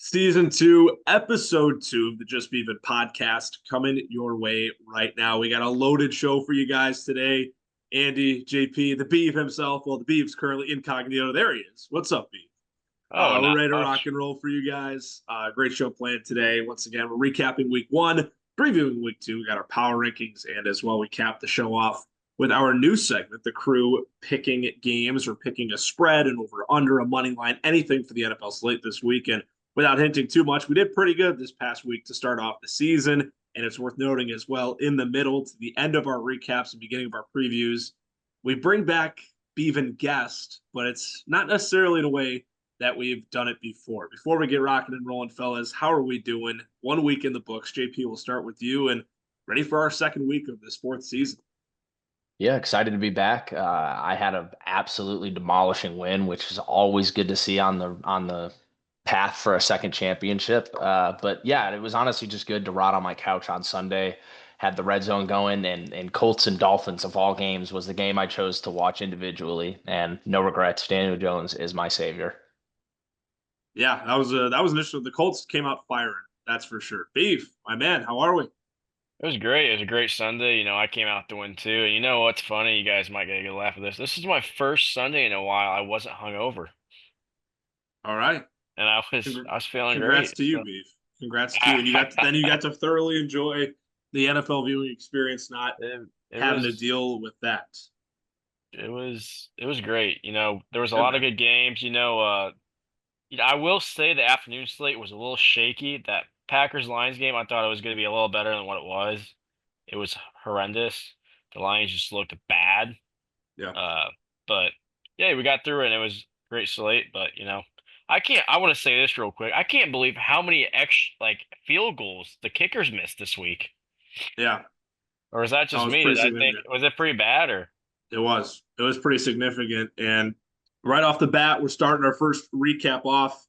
Season 2, Episode 2 of the Just Beavin podcast coming your way right now. We got a loaded show for you guys today. Andy, JP, the Beav himself. Well, the Beav's currently incognito. There he is. What's up, Beav? Oh, We're not ready to rock much. and roll for you guys. Great show planned today. Once again, we're recapping week 1, previewing week 2. We got our power rankings, and as well, we cap the show off with our new segment, the crew picking games or picking a spread and over under a money line, anything for the NFL slate this weekend. Without hinting too much, we did pretty good this past week to start off the season. And it's worth noting as well, in the middle to the end of our recaps and beginning of our previews, we bring back Beavin guest, but it's not necessarily in a way that we've done it before. Before we get rocking and rolling, fellas, how are we doing? 1 week in the books. JP, we'll start with you and ready for our second week of this fourth season. Yeah, excited to be back. I had an absolutely demolishing win, which is always good to see on the path for a second championship. But yeah, it was honestly just good to rot on my couch on Sunday. Had the red zone going, and Colts and Dolphins of all games was the game I chose to watch individually, and no regrets. Daniel Jones is my savior. Yeah, that was initially the Colts came out firing. That's for sure. Beef, my man, how are we? It was great. It was a great Sunday. I came out to win too. And you know what's funny? You guys might get a good laugh at this. This is my first Sunday in a while I wasn't hungover, All right. and I was feeling Congrats great. to you, So. Beef. Congrats to you. And you got to thoroughly enjoy the NFL viewing experience, not It, it having to was deal with that. it was great. There was a Good lot of man. good games. I will say the afternoon slate was a little shaky. That Packers Lions game, I thought it was going to be a little better than what it was. It was horrendous. The Lions just looked bad. Yeah. Uh, but yeah, we got through it and it was a great slate. But I want to say this real quick. I can't believe how many field goals the kickers missed this week. Yeah. Or is that That just was me? pretty significant. Was it pretty bad or? It was. It was pretty significant. And right off the bat, we're starting our first recap off.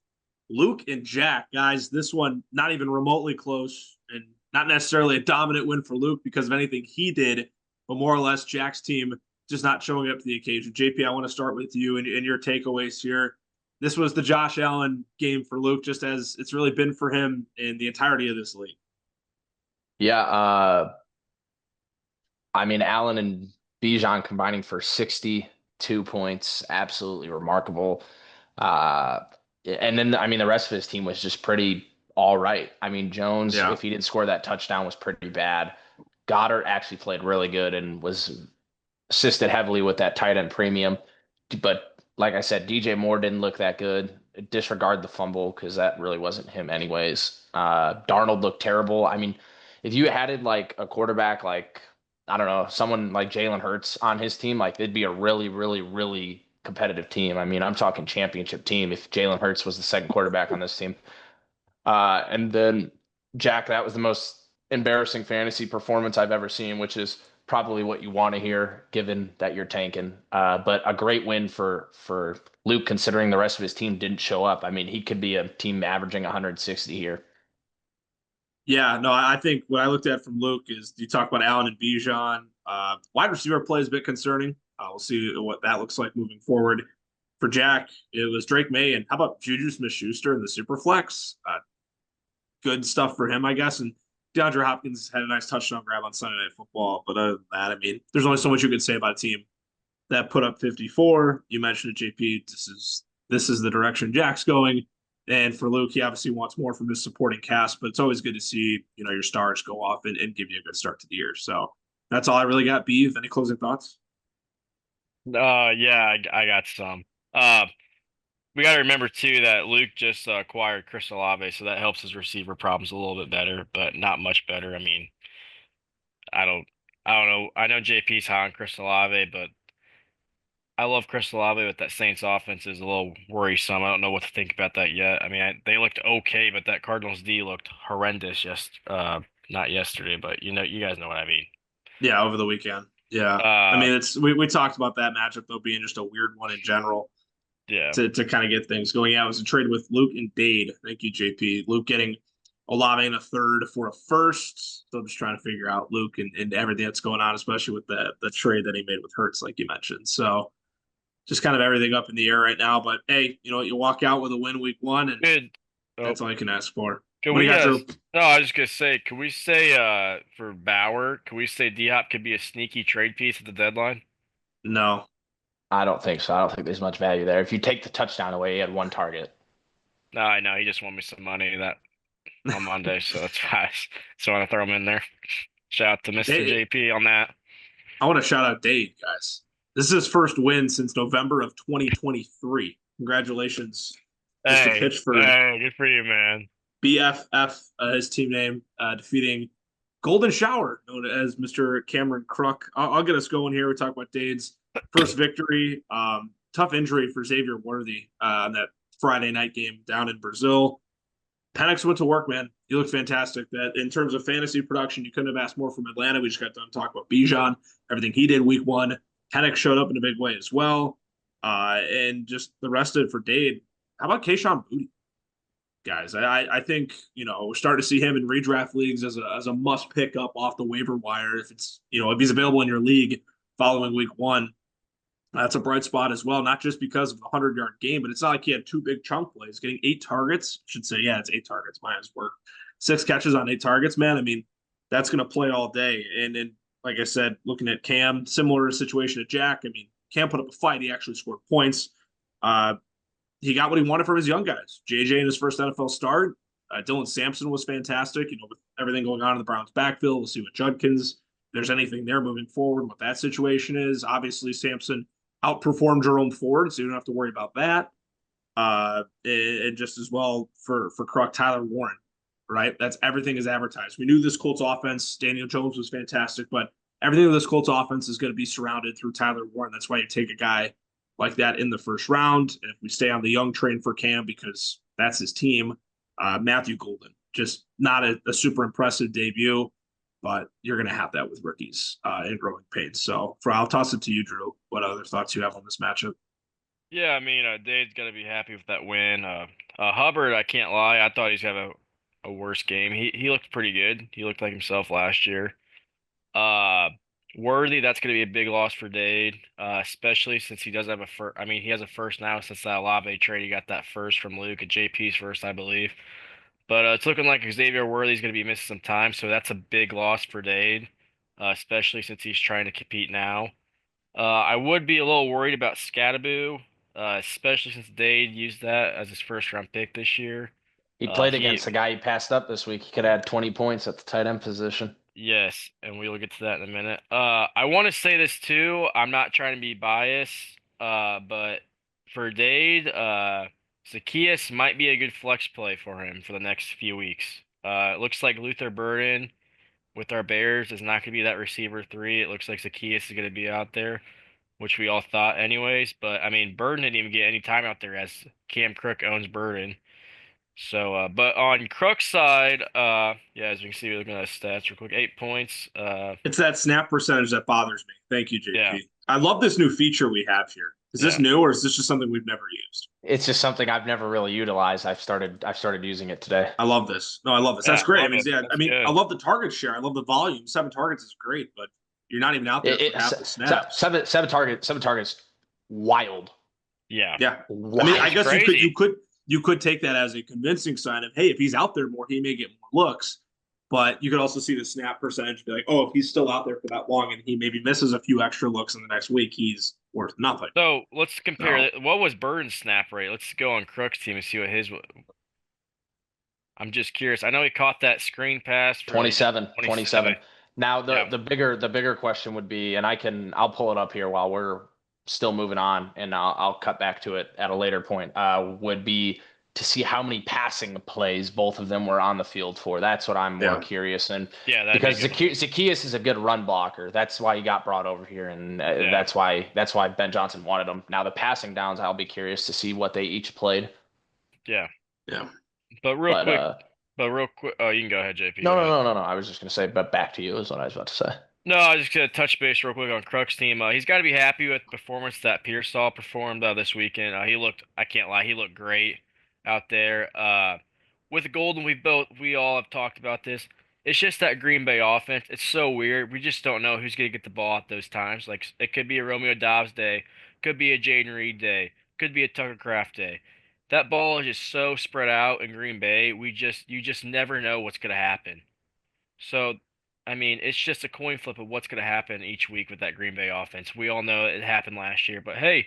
Luke and Jack, guys, this one not even remotely close and not necessarily a dominant win for Luke because of anything he did, but more or less Jack's team just not showing up to the occasion. JP, I want to start with you and your takeaways here. This was the Josh Allen game for Luke, just as it's really been for him in the entirety of this league. Yeah, I mean, Allen and Bijan combining for 62 points, absolutely remarkable. Uh, and then, I mean, the rest of his team was just pretty all right. I mean, Jones, Yeah. if he didn't score that touchdown, was pretty bad. Goddard actually played really good and was assisted heavily with that tight end premium. But like I said, DJ Moore didn't look that good. Disregard the fumble because that really wasn't him, anyways. Darnold looked terrible. I mean, if you added like a quarterback like I don't know, someone like Jalen Hurts on his team, like they'd be a really, really, really competitive team. I mean, I'm talking championship team if Jalen Hurts was the second quarterback on this team. And then Jack, that was the most embarrassing fantasy performance I've ever seen, which is probably what you want to hear given that you're tanking. But a great win for Luke considering the rest of his team didn't show up. I mean, he could be a team averaging 160 here. Yeah, no, I think what I looked at from Luke is you talk about Allen and Bijan. Wide receiver play is a bit concerning. We'll see what that looks like moving forward. For Jack, it was Drake May, and how about Juju Smith-Schuster in the super flex? Good stuff for him, I guess. And DeAndre Hopkins had a nice touchdown grab on Sunday Night Football. But other than that, I mean, there's only so much you can say about a team that put up 54. You mentioned it, JP. This is the direction Jack's going. And for Luke, he obviously wants more from his supporting cast, but it's always good to see, your stars go off and give you a good start to the year. So that's all I really got. Beeve, any closing thoughts? Yeah, I got some. Uh, we got to remember too that Luke just acquired Chris Olave, so that helps his receiver problems a little bit better, but not much better. I mean, I don't, I don't know. I know JP's high on Chris Olave, but I love Chris Olave, but that Saints offense is a little worrisome. I don't know what to think about that yet. I mean, they looked okay, but that Cardinals D looked horrendous. Not yesterday, but you guys know what I mean. Yeah, over the weekend. Yeah. I Uh, mean, we talked about that matchup though being just a weird one in general yeah. to kind of get things going. Yeah, it was a trade with Luke and Dade. Thank you, JP. Luke getting Olave in a third for a first. So I'm just trying to figure out Luke and everything that's going on, especially with the trade that he made with Hertz, like you mentioned. So just kind of everything up in the air right now. But hey, you walk out with a win week 1, and Good. Oh, That's all you can ask for. can What do you we got, Drew? no, I was just gonna say, can we say for Bauer, can we say D Hop could be a sneaky trade piece at the deadline? No. I don't think so. I don't think there's much value there. If you take the touchdown away, he had one target. No, I know he just won me some money that on Monday, so that's why I want to throw him in there. Shout out to Mr. Dave, JP on that. I want to shout out Dave, guys. This is his first win since November of 2023. Congratulations, Mr. Pitchford. Hey, good for you, man. BFF, his team name, defeating Golden Shower, known as Mr. Cameron Crook. I'll get us going here. We talk about Dade's first victory. Tough injury for Xavier Worthy on that Friday night game down in Brazil. Penix went to work, man. He looked fantastic. That in terms of fantasy production, you couldn't have asked more from Atlanta. We just got done talking about Bijan, everything he did week one. Penix showed up in a big way as well. And just the rest of it for Dade. How about Kayshon Boutte? Guys, I think we're starting to see him in redraft leagues as a must pick up off the waiver wire if it's if he's available in your league following week one. That's a bright spot as well, not just because of the 100-yard game, but it's not like he had two big chunk plays. Getting 8 targets, I should say, yeah, it's 8 targets. My eyes work. 6 catches on 8 targets, man. I mean, that's going to play all day. And like I said, looking at Cam, similar situation to Jack. I mean, Cam put up a fight. He actually scored points. Uh, he got what he wanted from his young guys. JJ in his first NFL start. Dylan Sampson was fantastic. With everything going on in the Browns' backfield, we'll see what Judkins. If there's anything there moving forward, what that situation is. Obviously, Sampson outperformed Jerome Ford, so you don't have to worry about that. And just as well for Croc, Tyler Warren, right? That's everything is advertised. We knew this Colts offense, Daniel Jones was fantastic, but everything of this Colts offense is going to be surrounded through Tyler Warren. That's why you take a guy like that in the first round. And if we stay on the young train for Cam, because that's his team, Matthew Golden, just not a super impressive debut, but you're going to have that with rookies in growing pains. So I'll toss it to you, Drew. What other thoughts you have on this matchup? Yeah, I mean, Dade's got to be happy with that win. Hubbard, I can't lie, I thought he's have a worse game. He looked pretty good. He looked like himself last year. Uh, Worthy, that's going to be a big loss for Dade, especially since he does have a first. I mean, he has a first now since that Olave trade. He got that first from Luke, a JP's first, I believe. But it's looking like Xavier Worthy's going to be missing some time, so that's a big loss for Dade, especially since he's trying to compete now. I would be a little worried about Scattaboo, especially since Dade used that as his first round pick this year. He played He against the guy he passed up this week. He could add 20 points at the tight end position. Yes, and we will get to that in a minute. I want to say this too. I'm not trying to be biased, but for Dade, Zacchaeus might be a good flex play for him for the next few weeks. It looks like Luther Burden with our Bears is not going to be that receiver three. It looks like Zacchaeus is going to be out there, which we all thought anyways. But I mean, Burden didn't even get any time out there as Cam Crook owns Burden. So, but on Crook's side, yeah, as we can see, we're looking at his stats real quick. 8 points. It's that snap percentage that bothers me. Thank you, Yeah, JP. I love this new feature we have here. Is this yeah. new or is this just something we've never used? It's just something I've never really utilized. I've started using it today. I love this. No, I love this. That's Yeah, great. I love mean, it. yeah, I That's mean, I good. love the target share. I love the volume. 7 targets is great, but you're not even out there for half the snaps. Seven targets, wild, Yeah, Yeah. I mean, I wild. guess crazy. you could take that as a convincing sign of, hey, if he's out there more, he may get more looks. But you could also see the snap percentage be like, oh, if he's still out there for that long and he maybe misses a few extra looks in the next week, he's worth nothing. So let's compare. So What was Burden's snap rate? Let's go on Crook's team and see what his. I'm just curious. I know he caught that screen pass for 27, 27. 27. Now Yeah, the bigger question would be, and I'll pull it up here while we're still moving on, and I'll cut back to it at a later point. Would be to see how many passing plays both of them were on the field for. That's what I'm more yeah, curious, and yeah, that'd be a because good one. Zacchaeus is a good run blocker, that's why he got brought over here, and Yeah, that's why Ben Johnson wanted him. Now the passing downs, I'll be curious to see what they each played, yeah. yeah. But real but quick, Oh, you can go ahead, JP. Go no, no, ahead. no, no, no. I was just gonna say, but back to you is what I was about to say. No, I was just gonna touch base real quick on Crook's team. He's got to be happy with the performance that Pearsall performed this weekend. He looked, I can't lie, he looked great out there. With Golden, we all have talked about this. It's just that Green Bay offense. It's so weird. We just don't know who's gonna get the ball at those times. Like it could be a Romeo Dobbs day, could be a Jaden Reed day, could be a Tucker Craft day. that ball is just so spread out in Green Bay. You just never know what's gonna happen. So, I mean, it's just a coin flip of what's gonna happen each week with that Green Bay offense. We all know it happened last year, but hey,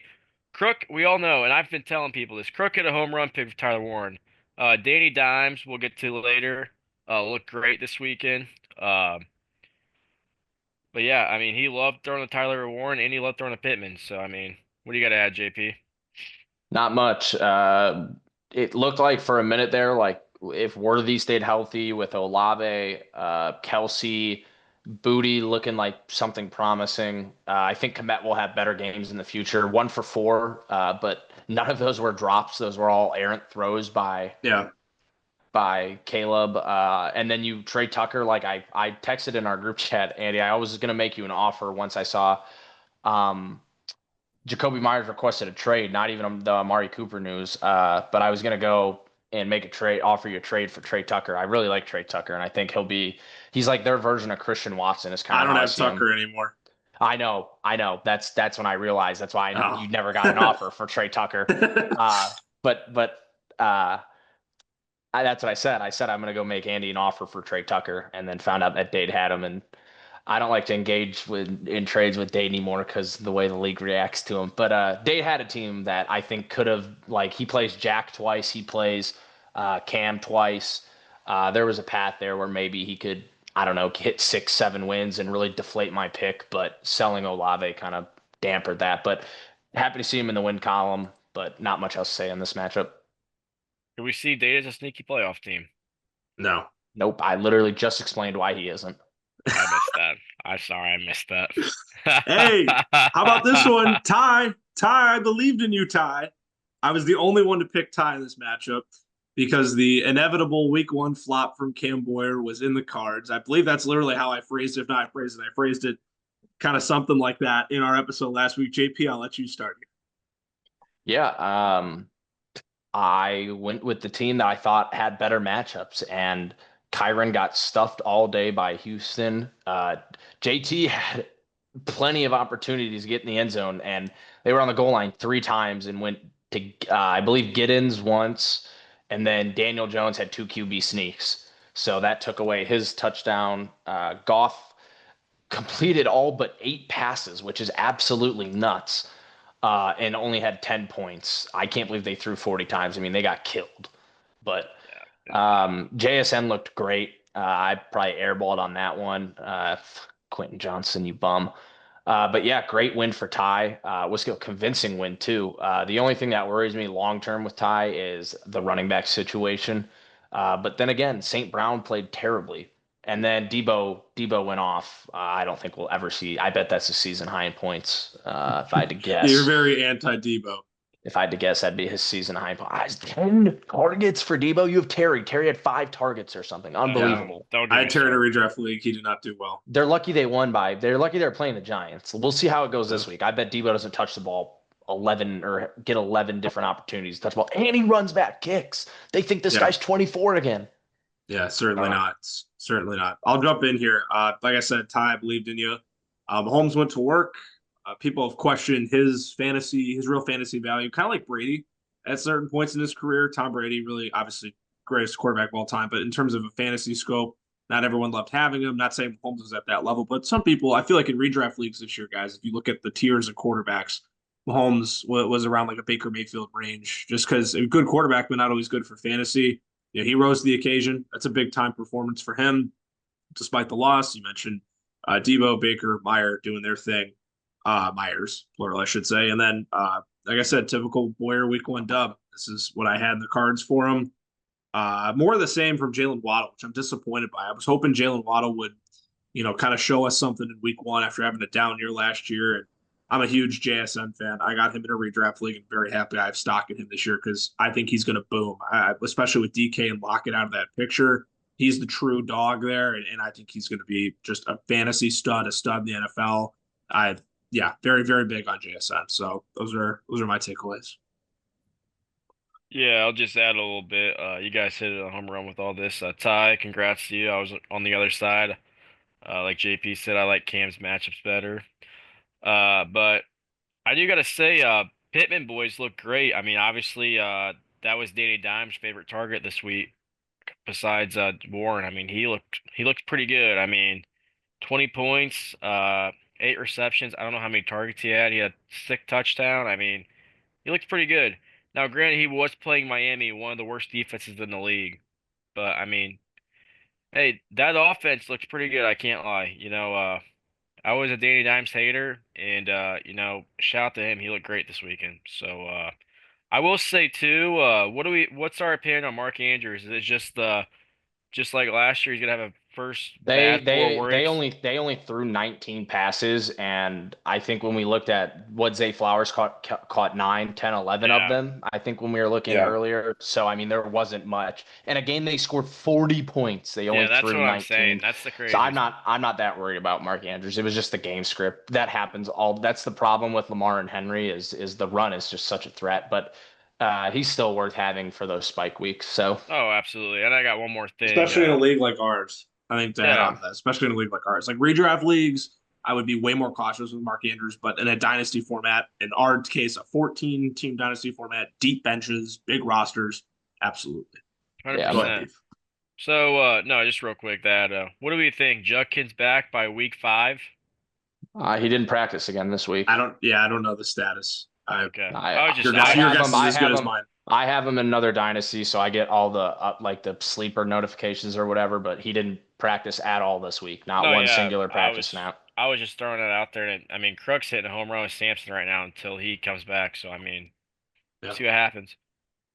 Crook, we all know, and I've been telling people this. Crook hit a home run pick for Tyler Warren. Danny Dimes, we'll get to later. Looked great this weekend. Um, but yeah, I mean, he loved throwing to Tyler Warren and he loved throwing to Pittman. So, I mean, what do you got to add, JP? Not much. It looked like for a minute there, like if Worthy stayed healthy with Olave, Kelsey, Booty looking like something promising. I think Komet will have better games in the future. 1 for 4, but none of those were drops. Those were all errant throws Yeah. by Caleb. And then you trade Tucker. Like I texted in our group chat, Andy. I was gonna make you an offer once I saw um, Jacoby Myers requested a trade, not even the Amari Cooper news. But I was gonna go and make a trade, offer you a trade for Trey Tucker. I really like Trey Tucker, and I think he's like their version of Christian Watson. Is kind I of don't how I have see him. Tucker anymore. I know. That's when I realized that's why Oh. you never got an offer for Trey Tucker. But that's what I said. I said I'm gonna go make Andy an offer for Trey Tucker, and then found out that Dade had him, and I don't like to engage in trades with Dade anymore because the way the league reacts to him. But Dade had a team that I think could have, like, he plays Jack twice, he plays Cam twice. There was a path there where maybe he could, I don't know, hit 6, 7 wins and really deflate my pick. But selling Olave kind of dampened that. But happy to see him in the win column. But not much else to say on this matchup. Do we see Data as a sneaky playoff team? No. Nope. I literally just explained why he isn't. I missed that. I'm sorry, I missed that. Hey, how about this one? Ty, I believed in you, Ty. I was the only one to pick Ty in this matchup because the inevitable week 1 flop from Cam Boyer was in the cards. I believe that's literally how I phrased it. If not, I phrased it kind of something like that in our episode last week. JP, I'll let you start. Yeah. I went with the team that I thought had better matchups, and Kyron got stuffed all day by Houston. JT had plenty of opportunities to get in the end zone, and they were on the goal line 3 times and went to, I believe, Giddens once, and then Daniel Jones had 2 QB sneaks. So that took away his touchdown. Goff completed all but 8 passes, which is absolutely nuts, and only had 10 points. I can't believe they threw 40 times. I mean, they got killed. But JSN looked great. I probably airballed on that one. Quentin Johnson, you bum. But yeah, great win for Ty. Was a convincing win too. The only thing that worries me long term with Ty is the running back situation. But then again, St. Brown played terribly. And then Debo went off. I don't think we'll ever see. I bet that's a season high in points. If I had to You're guess, very anti-Debo. if I had to guess, that'd be his season high. 10 targets for Debo. You have Terry. Terry had 5 targets or something. Unbelievable. Don't I get had me Terry in a started. redraft league. He did not do well. They're lucky they won by. They're lucky they're playing the Giants. We'll see how it goes this week. I bet Debo doesn't touch the ball 11 or get 11 different opportunities to touch the ball, and he runs back kicks. They think this guy's 24 again. Yeah, certainly not. Certainly not. I'll jump in here. Like I said, Ty, I believed in you. Holmes went to work. People have questioned his real fantasy value, kind of like Brady at certain points in his career. Tom Brady, really, obviously, greatest quarterback of all time. But in terms of a fantasy scope, not everyone loved having him. Not saying Holmes was at that level, but some people, I feel like in redraft leagues this year, guys, if you look at the tiers of quarterbacks, Mahomes was around like a Baker Mayfield range, just because a good quarterback, but not always good for fantasy. Yeah, he rose to the occasion. That's a big time performance for him, despite the loss. You mentioned Debo, Baker, Meyer doing their thing. Myers, plural, I should say. And then, like I said, typical Boyer week 1 dub. This is what I had in the cards for him. More of the same from Jalen Waddle, which I'm disappointed by. I was hoping Jalen Waddle would, kind of show us something in week 1 after having a down year last year. And I'm a huge JSN fan. I got him in a redraft league and very happy I have stock in him this year because I think he's going to boom, especially with DK and Lockett out of that picture. He's the true dog there, and I think he's going to be just a fantasy stud, a stud in the NFL. Yeah, very, very big on JSN. So those are my takeaways. Yeah, I'll just add a little bit. You guys hit a home run with all this. Ty, congrats to you. I was on the other side. Like JP said, I like Cam's matchups better. But I do gotta say, Pittman boys look great. I mean, obviously, that was Danny Dimes' favorite target this week, besides Warren. I mean, he looked pretty good. I mean, 20 points, 8 receptions. I don't know how many targets he had. He had 6 touchdown. I mean, he looked pretty good. Now, granted, he was playing Miami, one of the worst defenses in the league. But I mean, hey, that offense looks pretty good. I can't lie. I was a Danny Dimes hater, and shout out to him. He looked great this weekend. So I will say too, what's our opinion on Mark Andrews? Is it just like last year, he's gonna have a first They bad 4 they they weeks? only they only threw 19 passes, and I think when we looked at what Zay Flowers caught 9, 10, 11 of Yeah, them, I think when we were looking Yeah. earlier. So I mean there wasn't much. And a game they scored 40 points. They only yeah, that's threw what I'm saying. 19. That's the So I'm craziest. not I'm not that worried about Mark Andrews. It was just the game script. That happens all that's the problem with Lamar and Henry is the run is just such a threat, but he's still worth having for those spike weeks. So Oh, absolutely. And I got one more thing. Especially in a league like ours. I think to add Yeah, on to that, especially in a league like ours, like redraft leagues, I would be way more cautious with Mark Andrews. But in a dynasty format, in our case, a 14-team dynasty format, deep benches, big rosters, absolutely. yeah. Go ahead, 100%. Beef. So, no, just real quick, what do we think? Judkins back by week 5? He didn't practice again this week. I don't. Yeah, I don't know the status. Okay. I I was just, Your I your just, have guess him. is I as good have as him. mine. I have him in another dynasty, so I get all the like the sleeper notifications or whatever. But he didn't practice at all this week. Not no, one yeah, singular practice snap. I was just throwing it out there. And I mean, Crook's hitting a home run with Sampson right now until he comes back. So, I mean, Yeah. see what happens.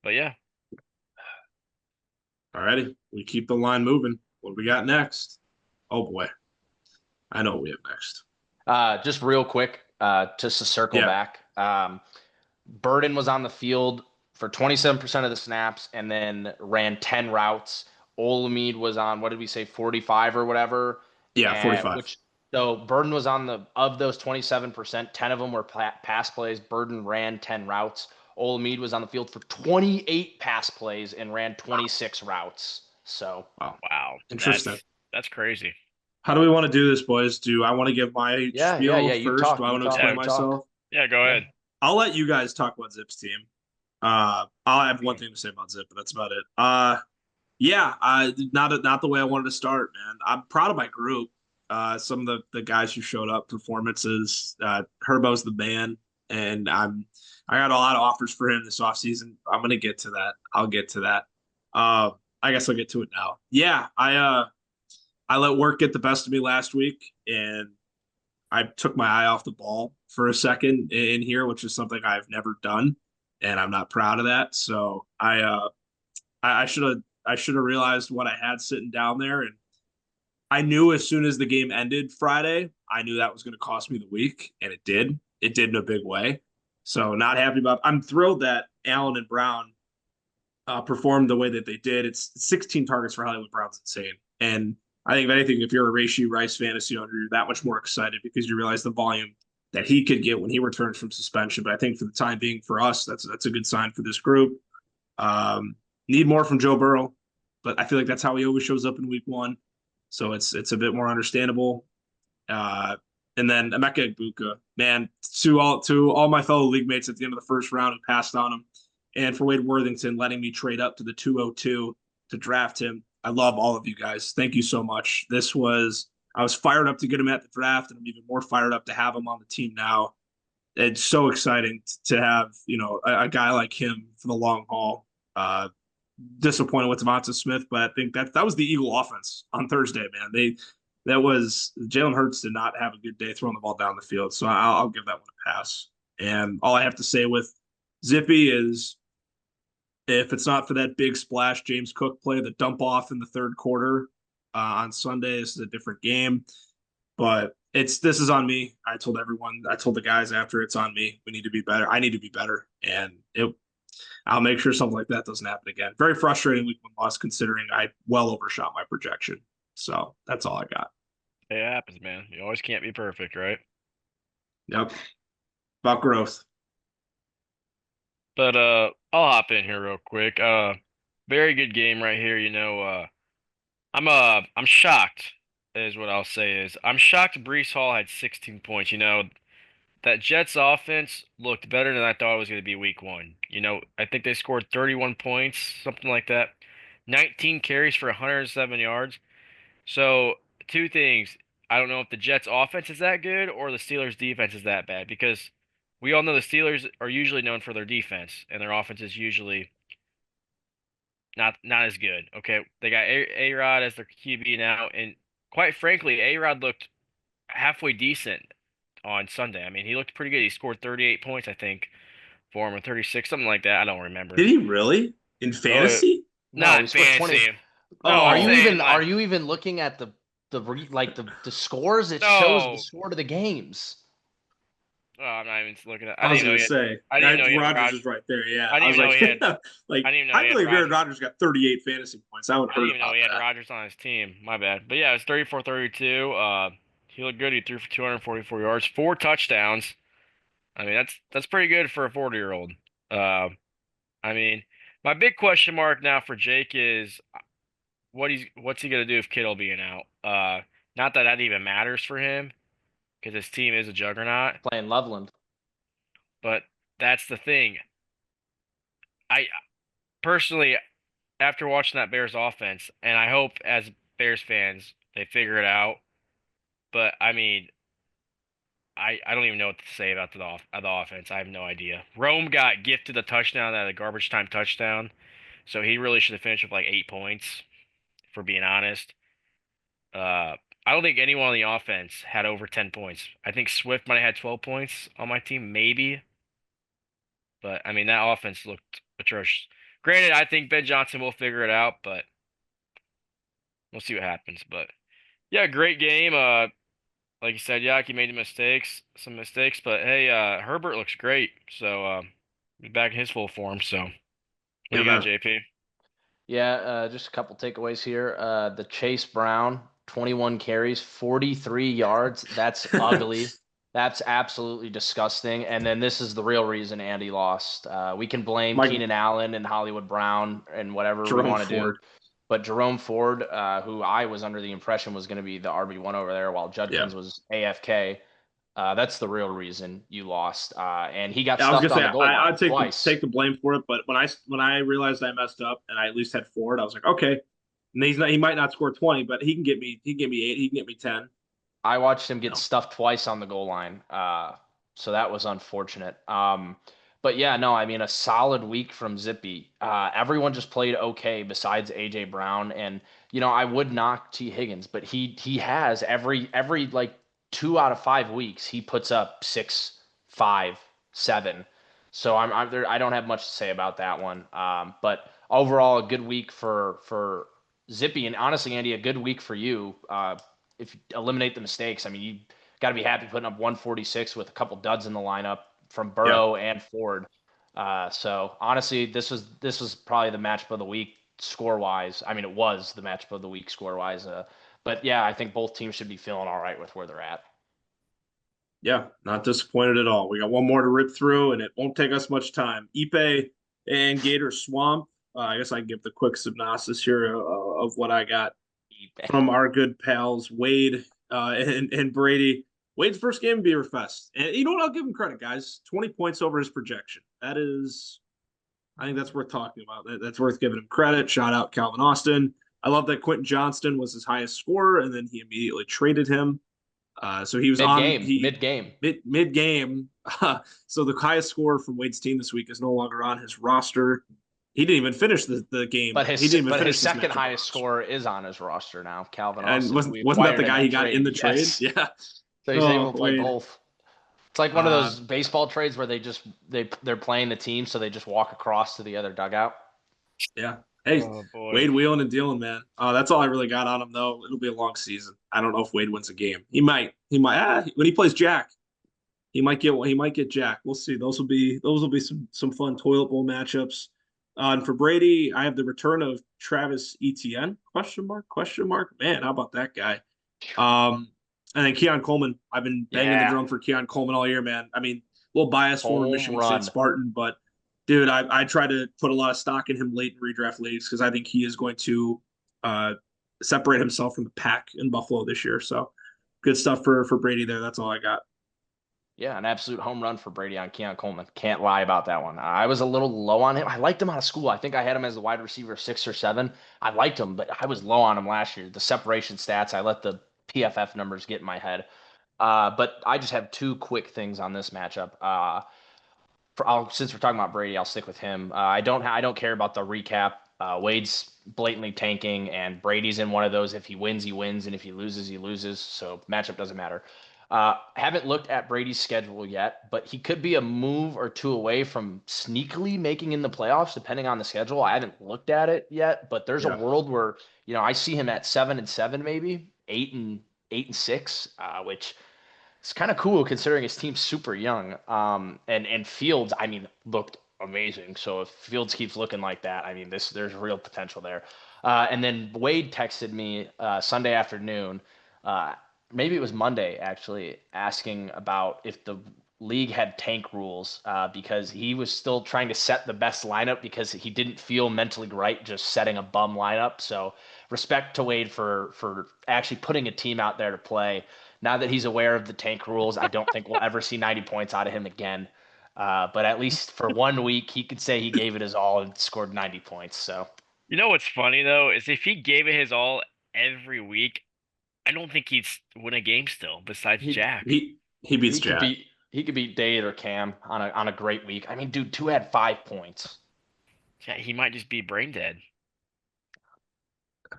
But yeah, All righty. We keep the line moving. What do we got next? Oh boy, I know what we have next. Just real quick, just to circle Yeah. back. Burden was on the field for 27% of the snaps and then ran 10 routes. Olamide was on, what did we say, 45 or whatever? Yeah. And 45. which, so Burden was on of those 27%, 10 of them were pass plays. Burden ran 10 routes. Olamide was on the field for 28 pass plays and ran 26 routes. So, Wow. wow, Interesting. that's crazy. How do we want to do this, boys? Do I want to give my spiel yeah. first? Do I want to explain Yeah. You talk. myself? Yeah, go Yeah. ahead. I'll let you guys talk about Zip's team. I'll have one thing to say about Zip, but that's about it. Yeah, not the way I wanted to start, man. I'm proud of my group. Some of the guys who showed up, performances. Herbo's the man, and I got a lot of offers for him this offseason. I'm gonna get to that. I'll get to that. I guess I'll get to it now. Yeah, I let work get the best of me last week, and I took my eye off the ball for a second in here, which is something I've never done, and I'm not proud of that. So I should have realized what I had sitting down there, and I knew as soon as the game ended Friday, I knew that was going to cost me the week, and it did. It did in a big way. So not happy about. I'm thrilled that Allen and Brown performed the way that they did. It's 16 targets for Hollywood Brown's insane, and I think if anything, if you're a Rashee Rice fantasy owner, you're that much more excited because you realize the volume that he could get when he returns from suspension. But I think for the time being, for us, that's a good sign for this group. Um, Need more from Joe Burrow, but I feel like that's how he always shows up in week 1. So it's a bit more understandable. Uh, and then Emeka Egbuka, man, to all my fellow league mates at the end of the first round who passed on him, and for Wade Worthington letting me trade up to the 202 to draft him. I love all of you guys. Thank you so much. I was fired up to get him at the draft, and I'm even more fired up to have him on the team now. It's so exciting to have a guy like him for the long haul. Disappointed with Devonta Smith, but I think that was the Eagle offense on Thursday, man. That was Jalen Hurts did not have a good day throwing the ball down the field, so I'll give that one a pass. And all I have to say with Zippy is if it's not for that big splash James Cook play, the dump off in the third quarter on Sunday, this is a different game. But this is on me. I told everyone, I told the guys after, it's on me. We need to be better. I need to be better, and I'll make sure something like that doesn't happen again. Very frustrating week 1 loss considering I well overshot my projection. So that's all I got. It happens, man. You always can't be perfect, right? Yep. About growth. But I'll hop in here real quick. Very good game right here. I'm shocked is what I'll say is I'm shocked Brees Hall had 16 points. that Jets offense looked better than I thought it was going to be week one. I think they scored 31 points, something like that. 19 carries for 107 yards. So, two things. I don't know if the Jets offense is that good or the Steelers defense is that bad because we all know the Steelers are usually known for their defense and their offense is usually not as good. Okay, they got A-Rod as their QB now, and quite frankly, A-Rod looked halfway decent on Sunday. I mean, he looked pretty good. He scored 38 points, I think, for him, or 36, something like that. I don't remember. Did he really in Oh, fantasy? No, not he scored 20. fancy. No, Are I'm Oh, you saying even are like you even looking at the scores? It shows the no. score to the games. Oh, I'm not even looking at. I I didn't was even know gonna he had. say I didn't even that know he had Rodgers Rod. is right there. Yeah, I I didn't was even know like, he had. like I didn't even know I he had believe Aaron Rodgers. Rodgers got 38 fantasy points. I would I have didn't heard even know about he had that. Rodgers on his team. My bad. But yeah, it was 34-32. He looked good. He threw for 244 yards, 4 touchdowns. I mean, that's pretty good for a 40-year-old. Uh, I mean, my big question mark now for Jake is what's he gonna do if Kittle being out? Not that that even matters for him because his team is a juggernaut. Playing Loveland. But that's the thing. I personally, after watching that Bears offense, and I hope as Bears fans they figure it out. But I mean, I don't even know what to say about the offense. I have no idea. Rome got gifted a touchdown at a garbage time touchdown, so he really should have finished with like 8 points, for being honest. Uh, I don't think anyone on the offense had over 10 points. I think Swift might have had 12 points on my team, maybe. But I mean, that offense looked atrocious. Granted, I think Ben Johnson will figure it out, but we'll see what happens. But yeah, great game. Like you said, Yaki made some mistakes, but hey, Herbert looks great. So he's back in his full form. So what do Yeah, you got, man. JP? Yeah, just a couple takeaways here. The Chase Brown, 21 carries, 43 yards. That's ugly. That's absolutely disgusting. And then this is the real reason Andy lost. We can blame Mike Keenan Allen and Hollywood Brown and whatever we Jerome want to do. Ford. But Jerome Ford, who I was under the impression was going to be the RB1 over there while Yeah. Judkins was AFK, that's the real reason you lost. And he got Yeah, I was gonna stuffed on say the goal line I'd take twice. the blame for it, but when I realized I messed up and I at least had Ford, I was like, okay, and he might not score 20, but he can get me 8, he can get me 10. I watched him get No. stuffed twice on the goal line. So that was unfortunate. But yeah, no, I mean, a solid week from Zippy. Everyone just played okay besides AJ Brown. And, I would knock T. Higgins, but he has every like 2 out of 5 weeks, he puts up 6, 5, 7. So I'm there. I don't have much to say about that one. But overall, a good week for Zippy, and honestly, Andy, a good week for you. If you eliminate the mistakes, I mean, you got to be happy putting up 146 with a couple duds in the lineup from Yeah. Burrow and Ford. So honestly, this was probably the matchup of the week score wise. I mean, it was the matchup of the week score wise. But yeah, I think both teams should be feeling all right with where they're at. Yeah, not disappointed at all. We got one more to rip through, and it won't take us much time. Ipe and Gator Swamp. I guess I can give the quick synopsis here of what I got from our good pals Wade and Brady. Wade's first game in Beaver Fest, and you know what? I'll give him credit, guys. 20 points over his projection. I think that's worth talking about. That's worth giving him credit. Shout out Calvin Austin. I love that Quentin Johnston was his highest scorer, and then he immediately traded him. So he was Mid on game, mid game. mid game. So the highest scorer from Wade's team this week is no longer on his roster. He didn't even finish the game. But He didn't even his finish his second matchup highest roster. scorer is on his roster now, Calvin And Austin, who wasn't we that the acquired in guy he that got in trade. the trade? Yes. Yeah. So he's able Oh, to play Wade. both. It's like one of Uh, those baseball trades where they're playing the team, so they just walk across to the other dugout. yeah. Hey, Oh boy. Wade wheeling and dealing, man. That's all I really got on him, though. It'll be a long season. I don't know if Wade wins a game. He might. When he plays Jack, he might get Jack. We'll see. Those will be some fun toilet bowl matchups. And for Brady, I have the return of Travis Etienne? Question mark? Question mark? Man, how about that guy? And then Keon Coleman. I've been banging the Yeah, drum for Keon Coleman all year, man. I mean, a little biased, former home Michigan State run. Spartan, but dude, I try to put a lot of stock in him late in redraft leagues because I think he is going to uh, separate himself from the pack in Buffalo this year. So good stuff for Brady there. That's all I got. Yeah, an absolute home run for Brady on Keon Coleman. Can't lie about that one. I was a little low on him. I liked him out of school. I think I had him as a wide receiver 6 or 7. I liked him, but I was low on him last year. The separation stats, I let the PFF numbers get in my head. But I just have two quick things on this matchup. Since we're talking about Brady, I'll stick with him. I don't care about the recap. Wade's blatantly tanking, and Brady's in one of those. If he wins, he wins, and if he loses, he loses. So matchup doesn't matter. Haven't looked at Brady's schedule yet, but he could be a move or two away from sneakily making in the playoffs, depending on the schedule. I haven't looked at it yet, but there's a Yeah. world where I see him at 7-7, maybe 8-6, which it's kind of cool considering his team's super young. And Fields, I mean, looked amazing. So if Fields keeps looking like that, I mean, there's real potential there. And then Wade texted me Sunday afternoon, uh, maybe it was Monday actually, asking about if the league had tank rules because he was still trying to set the best lineup because he didn't feel mentally right just setting a bum lineup. So respect to Wade for actually putting a team out there to play. Now that he's aware of the tank rules, I don't think we'll ever see 90 points out of him again. But at least for 1 week, he could say he gave it his all and scored 90 points. So You know what's funny though is if he gave it his all every week, I don't think he'd win a game still. Besides he Jack, He beats he could Jack. beat Dade or Cam on a great week. I mean, dude, two had 5 points. yeah, he might just be brain dead.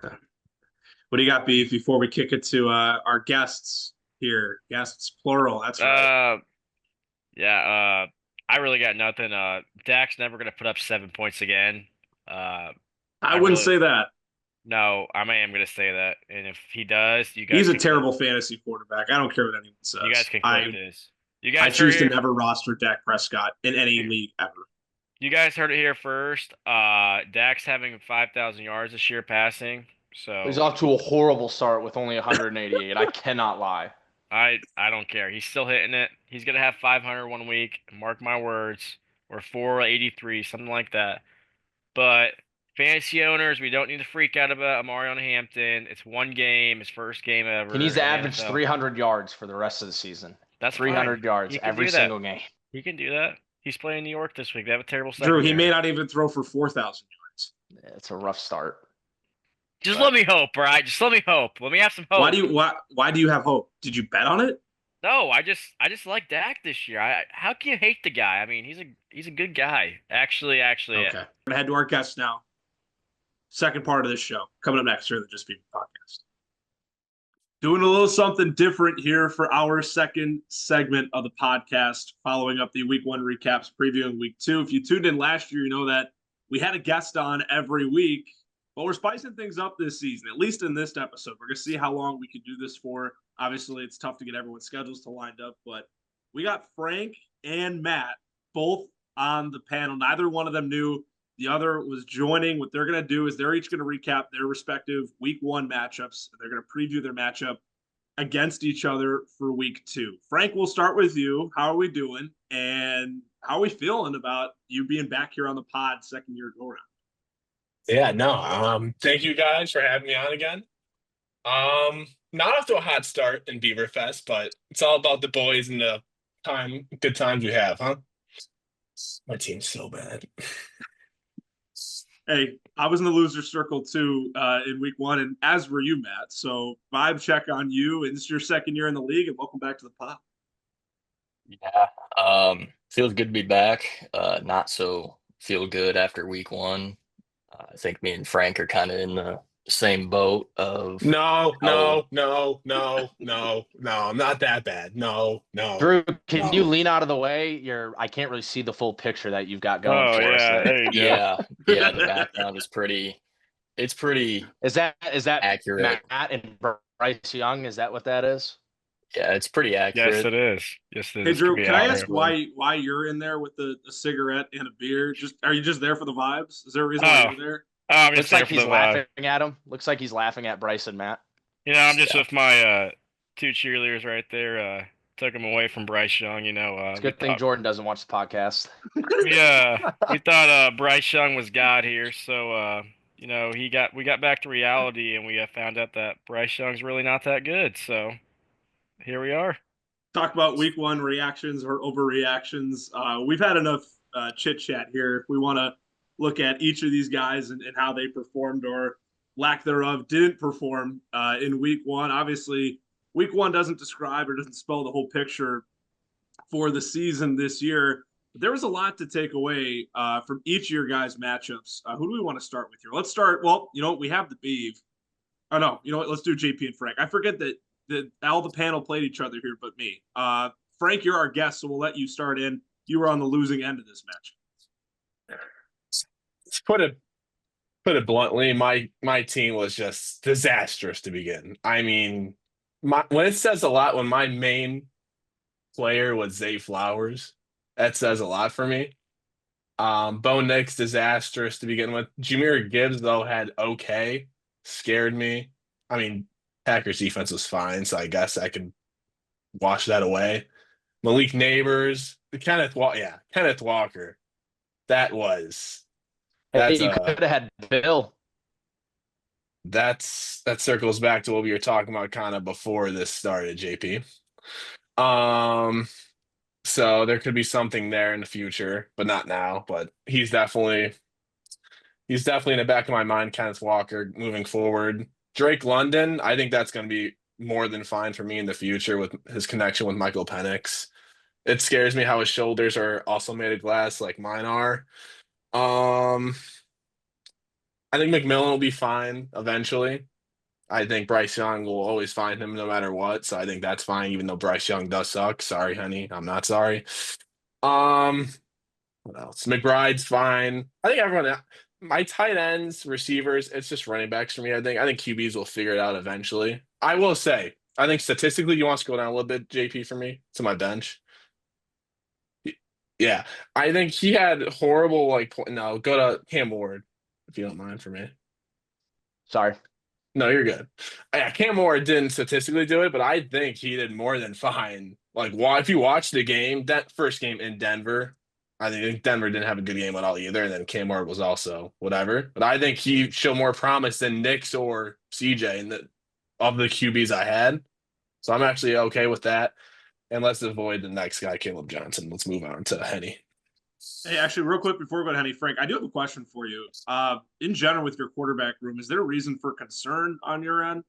What do you got, Beef, before we kick it to our guests here? Guests, plural. That's right. Yeah. I really got nothing. Dak's never gonna put up 7 points again. Uh, I I wouldn't really say that. no. I am gonna say that, and if he does, He's a terrible fantasy quarterback. I don't care what anyone You guys says. can clip I this. You I guys heard choose it to here. never roster Dak Prescott in any league ever. You guys heard it here first. Dak's having 5,000 yards this year passing. He's So off to a horrible start with only 188. I cannot lie. I don't care. He's still hitting it. He's gonna have 500 1 week. Mark my words. Or 483, something like that. But fantasy owners, we don't need to freak out about Amarion Hampton. It's one game, his first game He ever needs to in the average NFL. 300 yards for the rest of the season. That's fine. 300 yards He can every do that. single game. He can do that. He's playing New York this week. They have a terrible Drew, he may secondary. not even throw for 4,000 yards. It's a rough start. Just But let me hope, all right? Just let me hope. Let me have some hope. Why do you have hope? Did you bet on it? No, I just like Dak this year. How can you hate the guy? I mean, he's a good guy. Actually, Okay. We're gonna head to our guests now. Second part of this show coming up next here on the Just Beavin podcast. Doing a little something different here for our second segment of the podcast, following up the week one recaps, previewing week two. If you tuned in last year, you know that we had a guest on every week, but we're spicing things up this season, at least in this episode. We're going to see how long we can do this for. Obviously, it's tough to get everyone's schedules to line up, but we got Frank and Matt both on the panel. Neither one of them knew the other was joining. What they're going to do is they're each going to recap their respective week one matchups. They're going to preview their matchup against each other for week two. Frank, we'll start with you. How are we doing? And how are we feeling about you being back here on the pod second year go around? Yeah, no. Thank you guys for having me on again. Not off to a hot start in Beaverfest, but it's all about the boys and the good times we have, huh? My team's so bad. Hey, I was in the loser circle too in week one, and as were you, Matt. So vibe check on you. It's your second year in the league, and welcome back to the pod. Yeah, feels good to be back. Not so feel good after week one. I think me and Frank are kind of in the same boat of No, how I'm not that bad. No. Drew, can No. you lean out of the way? I can't really see the full picture that you've got going Oh for us yeah, there. there you go. yeah, the background is pretty Is that accurate. Matt and Bryce Young? Is that what that is? Yeah, it's pretty Yes, accurate. it is. Yes, it is. Hey This Drew, could be can I accurate. ask why you're in there with a cigarette and a beer? Just are you just there for the vibes? Is there a reason why you're there? Oh, I'm just Looks there like for he's the vibe. laughing at him. Looks like he's laughing at Bryce and Matt. I'm just Yeah. with my two cheerleaders right there. Took them away from Bryce Young. It's a good thing Jordan doesn't watch the podcast. we thought Bryce Young was God here, so we got back to reality, and we found out that Bryce Young's really not that good. So here we are. talk about week one reactions or overreactions. We've had enough chit chat here. We want to look at each of these guys and how they performed or lack thereof didn't perform in week one. Obviously, week one doesn't describe or doesn't spell the whole picture for the season this year. But there was a lot to take away from each of your guys' matchups. Who do we want to start with here? Let's start. Well, we have the Beav. Oh no, you know what? Let's do JP and Frank. I forget that all the panel played each other here, but me. Frank, you're our guest, so we'll let you start in. You were on the losing end of this match. Put it bluntly, my team was just disastrous to begin. I mean, when it says a lot when my main player was Zay Flowers, that says a lot for me. Bo Nix disastrous to begin with. Jameer Gibbs though had okay, scared me. I mean, Packers defense was fine, so I guess I could wash that away. Malik Neighbors, Kenneth Walker. That was Hey, that's you could have had Bill. that circles back to what we were talking about kind of before this started, JP. So there could be something there in the future, but not now. But he's definitely in the back of my mind, Kenneth Walker moving forward. Drake London, I think that's going to be more than fine for me in the future with his connection with Michael Penix. It scares me how his shoulders are also made of glass like mine are. I think McMillan will be fine eventually. I think Bryce Young will always find him no matter what. So I think that's fine, even though Bryce Young does suck. Sorry, honey. I'm not sorry. Um, what else? McBride's fine. I think everyone, my tight ends, receivers, it's just running backs for me. I think QBs will figure it out eventually. I will say, I think statistically, you want to go down a little bit, JP, for me to my bench. Yeah, I think he had horrible no, go to Cam Ward if you don't mind for me. Sorry. No, you're good. Yeah, Cam Ward didn't statistically do it, but I think he did more than fine. Like, if you watch the game, that first game in Denver, I think Denver didn't have a good game at all either, and then Cam Ward was also whatever. But I think he showed more promise than Nix or CJ of the QBs I had. So I'm actually okay with that. And let's avoid the next guy, Caleb Johnson. Let's move on to Henny. Hey, actually, real quick before we go to Henny, Frank, I do have a question for you. In general, with your quarterback room, is there a reason for concern on your end?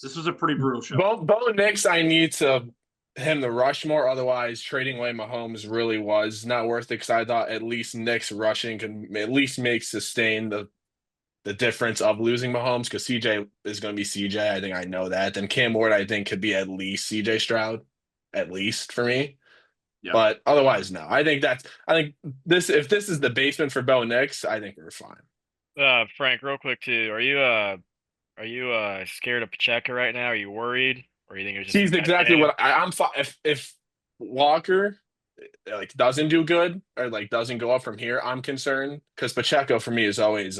This was a pretty brutal show. Bo Nix, I need him to rush more. Otherwise, trading away Mahomes really was not worth it because I thought at least Nix rushing can at least sustain the difference of losing Mahomes because CJ is going to be CJ. I think I know that. Then Cam Ward, I think, could be at least CJ Stroud, at least for me. Yep. But otherwise, no. I think this if this is the basement for Bo Nix, I think we're fine. Frank, real quick too. Are you scared of Pacheco right now? Are you worried? Or you think it's just he's exactly what I'm fine. If Walker doesn't do good or doesn't go up from here, I'm concerned because Pacheco for me is always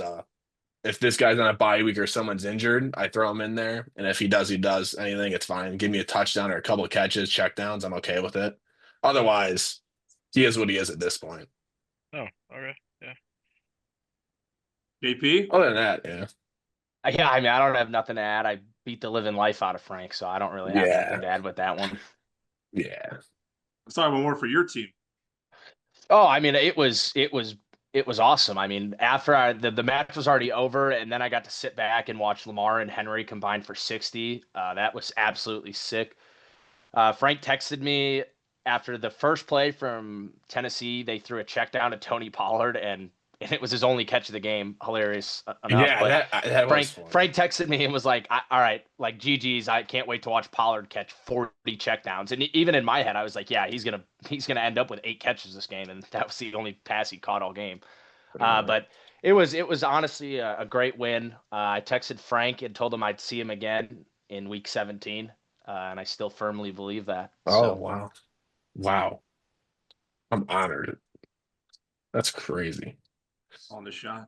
if this guy's on a bye week or someone's injured, I throw him in there, and if he does anything, it's fine. Give me a touchdown or a couple of catches, check downs, I'm okay with it. Otherwise, he is what he is at this point. Oh, okay, yeah. JP? Other than that, yeah. Yeah, I mean, I don't have nothing to add. I beat the living life out of Frank, so I don't really have anything to add with that one. Yeah. Let's talk about more for your team. Oh, I mean, it was awesome. I mean, after the match was already over, and then I got to sit back and watch Lamar and Henry combine for 60. That was absolutely sick. Frank texted me after the first play from Tennessee. They threw a check down to Tony Pollard, and it was his only catch of the game. Hilarious enough. Yeah, but that was funny. Frank texted me and was like, all right, like GG's, I can't wait to watch Pollard catch 40 checkdowns. And even in my head, I was like, yeah, he's gonna end up with 8 catches this game, and that was the only pass he caught all game. But it was honestly a great win. I texted Frank and told him I'd see him again in week 17, and I still firmly believe that. Oh, so. Wow. I'm honored. That's crazy. Calling this shot.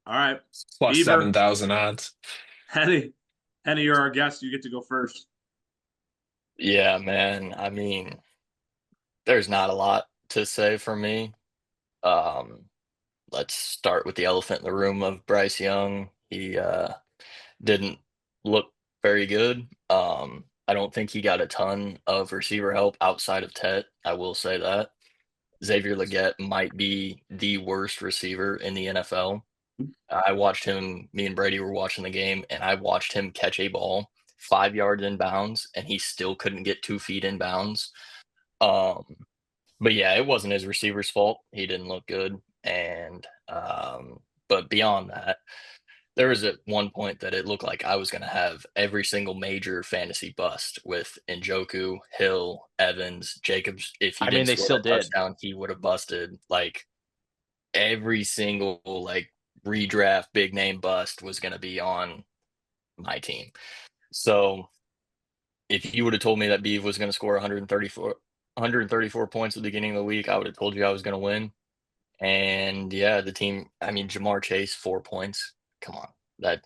All right. Plus Beaver. 7,000 odds. Henny, you're our guest. You get to go first. Yeah, man. I mean, there's not a lot to say for me. Let's start with the elephant in the room of Bryce Young. He didn't look very good. I don't think he got a ton of receiver help outside of Tet. I will say that. Xavier Legette might be the worst receiver in the NFL. I watched him, me and Brady were watching the game, and I watched him catch a ball 5 yards in bounds, and he still couldn't get 2 feet in bounds. Um, but yeah, it wasn't his receiver's fault. He didn't look good. And but beyond that, there was at one point that it looked like I was going to have every single major fantasy bust with Njoku, Hill, Evans, Jacobs. If he I mean, didn't they score still that did. touchdown, he would have busted. Like every single like redraft big name bust was going to be on my team. So if you would have told me that Beav was going to score 134 points at the beginning of the week, I would have told you I was going to win. And yeah, the team, I mean, Jamar Chase, 4 points. Come on. That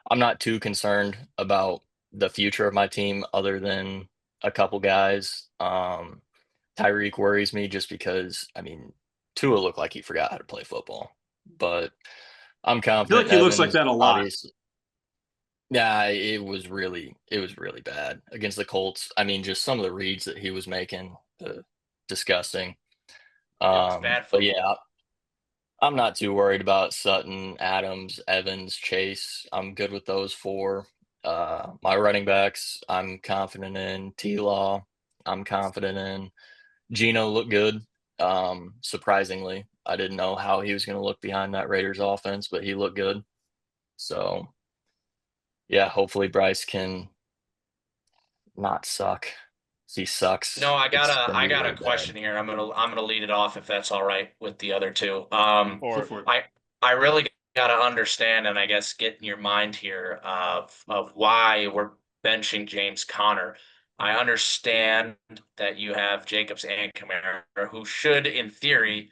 I'm not too concerned about the future of my team other than a couple guys. Tyreek worries me just because, I mean, Tua looked like he forgot how to play football, but I'm I feel confident like in he looks like Evans. that a lot. Obviously, yeah, it was really bad against the Colts. I mean, just some of the reads that he was making, disgusting. It was bad But football. yeah, I'm not too worried about Sutton, Adams, Evans, Chase. I'm good with those four. My running backs, I'm confident in. T-Law, I'm confident in. Gino looked good. Surprisingly, I didn't know how he was going to look behind that Raiders offense, but he looked good. So yeah, hopefully Bryce can not suck. He sucks. No, It's gonna I be got a really bad. question here. I'm gonna lead it off if that's all right with the other two. Go Or for it. I really gotta understand and I guess get in your mind here of why we're benching James Conner. I understand that you have Jacobs and Kamara, who should, in theory,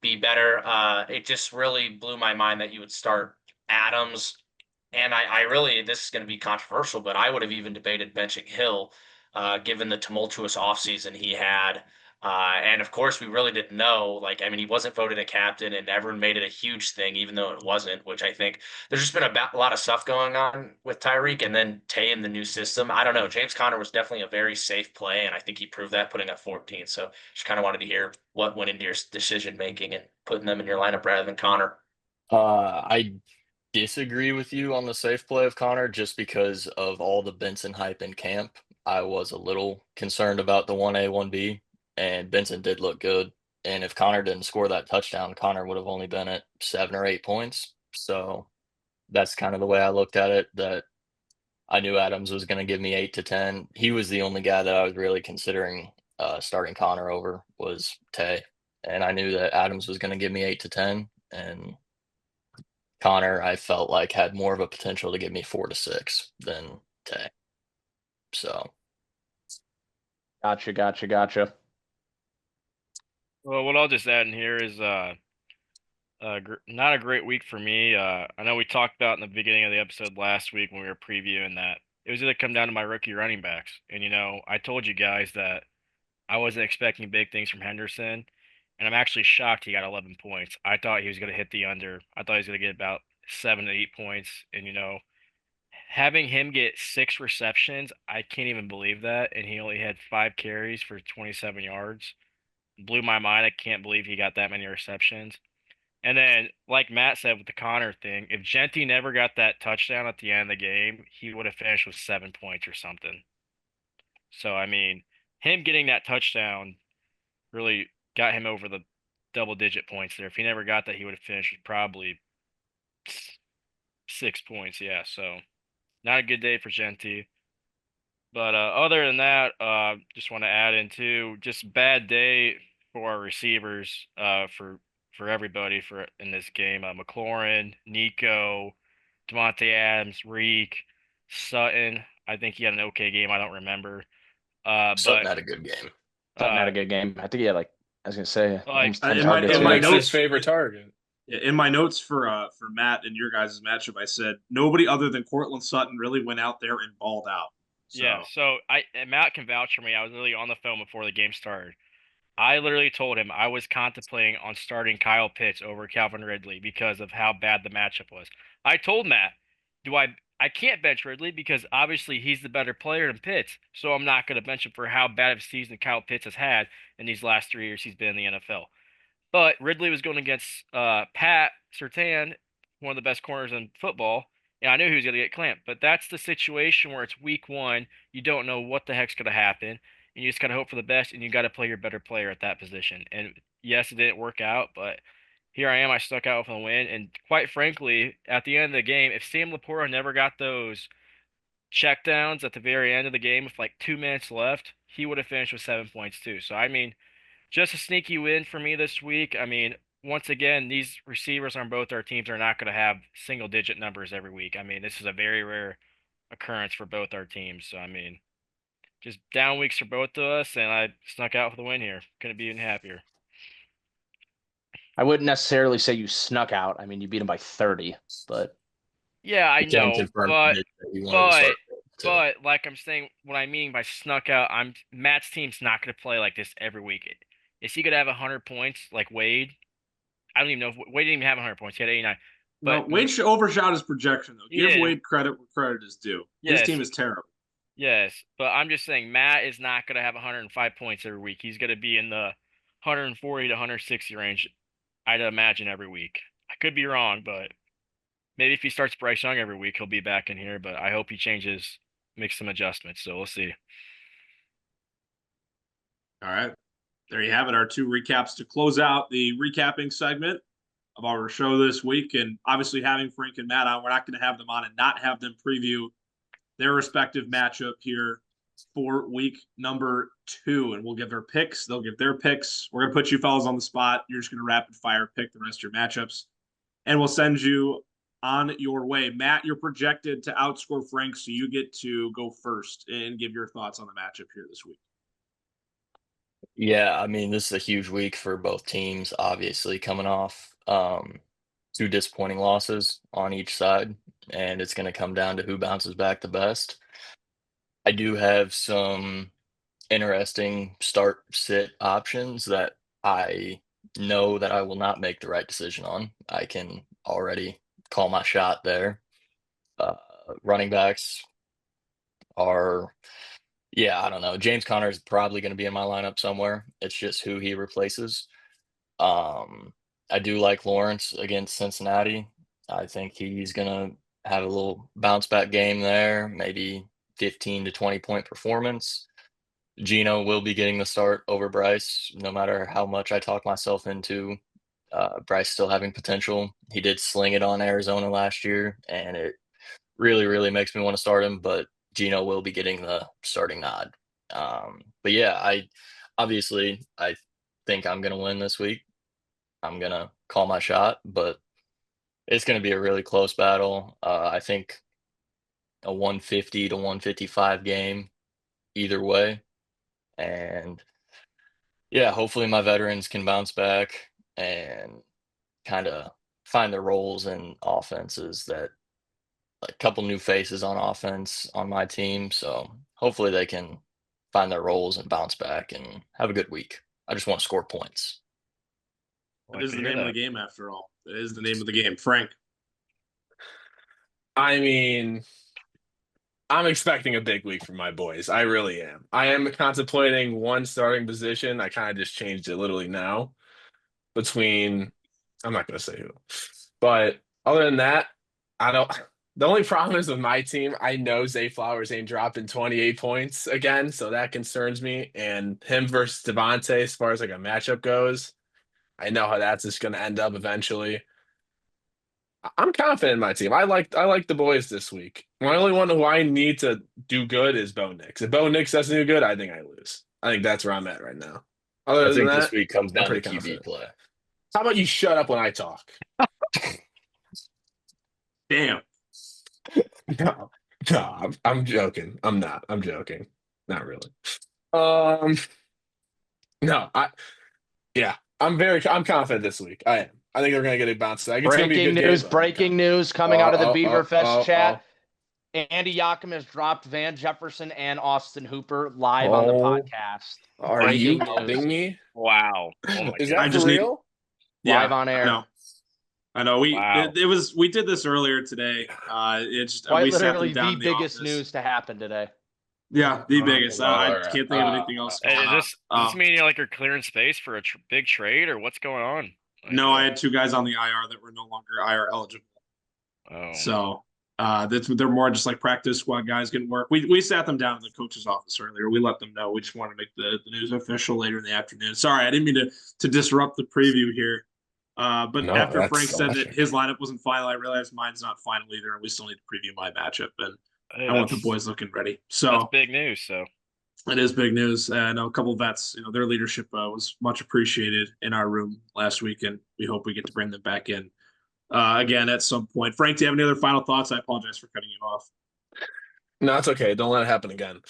be better. It just really blew my mind that you would start Adams, and I really this is going to be controversial, but I would have even debated benching Hill, given the tumultuous offseason he had. And of course, we really didn't know. Like, I mean, he wasn't voted a captain, and everyone made it a huge thing, even though it wasn't. Which I think there's just been a lot of stuff going on with Tyreek, and then Tay in the new system. I don't know. James Conner was definitely a very safe play, and I think he proved that putting up 14. So, just kind of wanted to hear what went into your decision making and putting them in your lineup rather than Connor. I disagree with you on the safe play of Connor just because of all the Benson hype in camp. I was a little concerned about the 1A, 1B, and Benson did look good. And if Connor didn't score that touchdown, Connor would have only been at 7 or 8 points. So that's kind of the way I looked at it, that I knew Adams was going to give me 8 to 10. He was the only guy that I was really considering starting Connor over was Tay. And I knew that Adams was going to give me 8 to 10. And Connor, I felt like had more of a potential to give me 4 to 6 than Tay. So Gotcha. well, what I'll just add in here is not a great week for me. I know we talked about in the beginning of the episode last week when we were previewing that it was going to come down to my rookie running backs. And, I told you guys that I wasn't expecting big things from Henderson. And I'm actually shocked he got 11 points. I thought he was going to hit the under. I thought he was going to get about 7 to 8 points. And, having him get 6 receptions, I can't even believe that. And he only had 5 carries for 27 yards. Blew my mind. I can't believe he got that many receptions. And then, like Matt said with the Connor thing, if Genty never got that touchdown at the end of the game, he would have finished with 7 points or something. So, I mean, him getting that touchdown really got him over the double digit points there. If he never got that, he would have finished with probably 6 points. Yeah. So, not a good day for Genty. But other than that, just want to add in too, just bad day for our receivers, for everybody for in this game. McLaurin, Nico, Devontae Adams, Reek, Sutton. I think he had an okay game. I don't remember. Sutton But had a good game. Sutton had a good game. I think he had like I was gonna say Like, almost 10 in my- targets. in my Next Yeah. notes- his favorite target. In my notes for Matt and your guys' matchup, I said nobody other than Cortland Sutton really went out there and balled out. So yeah. So and Matt can vouch for me. I was literally on the phone before the game started. I literally told him I was contemplating on starting Kyle Pitts over Calvin Ridley because of how bad the matchup was. I told Matt, I can't bench Ridley because obviously he's the better player than Pitts. So I'm not going to bench him for how bad of a season Kyle Pitts has had in these last 3 years he's been in the NFL. But Ridley was going against Pat Surtain, one of the best corners in football, and I knew he was going to get clamped. But that's the situation where it's week one. You don't know what the heck's going to happen, and you just got to hope for the best, and you got to play your better player at that position. And yes, it didn't work out, but here I am. I stuck out with a win, and quite frankly, at the end of the game, if Sam Laporta never got those checkdowns at the very end of the game with like 2 minutes left, he would have finished with 7 points too. So I mean, just a sneaky win for me this week. I mean, once again, these receivers on both our teams are not going to have single digit numbers every week. I mean, this is a very rare occurrence for both our teams. So, I mean, just down weeks for both of us, and I snuck out with the win here. Couldn't be even happier. I wouldn't necessarily say you snuck out. I mean, you beat him by 30, but Yeah, I Jen know, confirmed but that he wanted to start too. but like I'm saying, what I mean by snuck out, Matt's team's not going to play like this every week. Is he going to have 100 points like Wade? I don't even know if Wade didn't even have 100 points. He had 89. No, But Wade overshot his projection, though. Give Yeah. Wade credit where credit is due. His Yes. team is terrible. Yes, but I'm just saying Matt is not going to have 105 points every week. He's going to be in the 140 to 160 range, I'd imagine, every week. I could be wrong, but maybe if he starts Bryce Young every week, he'll be back in here. But I hope he changes, makes some adjustments. So we'll see. All right. There you have it. Our two recaps to close out the recapping segment of our show this week. And obviously, having Frank and Matt on, we're not going to have them on and not have them preview their respective matchup here for week number 2. And we'll give their picks. They'll give their picks. We're going to put you fellas on the spot. You're just going to rapid fire pick the rest of your matchups. And we'll send you on your way. Matt, you're projected to outscore Frank, so you get to go first and give your thoughts on the matchup here this week. Yeah, I mean, this is a huge week for both teams, obviously, coming off 2 disappointing losses on each side, and it's going to come down to who bounces back the best. I do have some interesting start-sit options that I know that I will not make the right decision on. I can already call my shot there. Running backs are, yeah, I don't know. James Conner is probably going to be in my lineup somewhere. It's just who he replaces. I do like Lawrence against Cincinnati. I think he's going to have a little bounce back game there, maybe 15 to 20 point performance. Gino will be getting the start over Bryce, no matter how much I talk myself into Bryce still having potential. He did sling it on Arizona last year, and it really, really makes me want to start him, but Gino will be getting the starting nod. But yeah, I think I'm going to win this week. I'm going to call my shot, but it's going to be a really close battle. I think a 150 to 155 game either way. And yeah, hopefully my veterans can bounce back and kind of find their roles in offenses, that a couple new faces on offense on my team. So hopefully they can find their roles and bounce back and have a good week. I just want to score points. It is the name of the game, after all. It is the name of the game. Frank. I mean, I'm expecting a big week from my boys. I really am. I am contemplating one starting position. I kind of just changed it literally now between, I'm not going to say who, but other than that, the only problem is with my team, I know Zay Flowers ain't dropping 28 points again, so that concerns me. And him versus Devontae, as far as like a matchup goes, I know how that's just going to end up eventually. I'm confident in my team. I like the boys this week. My only one who I need to do good is Bo Nix. If Bo Nix doesn't do good, I think I lose. I think that's where I'm at right now. Other I than think that, this week comes down to pretty QB confident. play. How about you shut up when I talk? Damn. No, I'm joking. I'm not. I'm joking. Not really. No, I'm confident this week. I am. I think they're going to get a bounce back. It's going to be a good game, breaking news coming out of the Beaver Fest chat. oh. Andy Yakum has dropped Van Jefferson and Austin Hooper live on the podcast. Are you Breaking news. kidding me? Wow. Oh my Is God. that for real? Live on air. No. I know Wow. we did this earlier today. It's Quite we sat them literally down the in the biggest office. news to happen today. Yeah, the biggest. I Lord. can't think of anything else Hey, going does on. this mean you're clearing space for a big trade, or what's going on? No, I had 2 guys on the IR that were no longer IR eligible. Oh. So they're more just like practice squad guys getting work. We sat them down in the coach's office earlier. We let them know. We just want to make the news official later in the afternoon. Sorry, I didn't mean to disrupt the preview here. But No, after that's Frank said that electric. his lineup wasn't final, I realized mine's not final either, and we still need to preview my matchup. And Hey, I want the that's boys looking ready. that's So big news. So it is big news. I know a couple of vets, their leadership was much appreciated in our room last week, and we hope we get to bring them back in again at some point. Frank, do you have any other final thoughts? I apologize for cutting you off. No, it's okay. Don't let it happen again.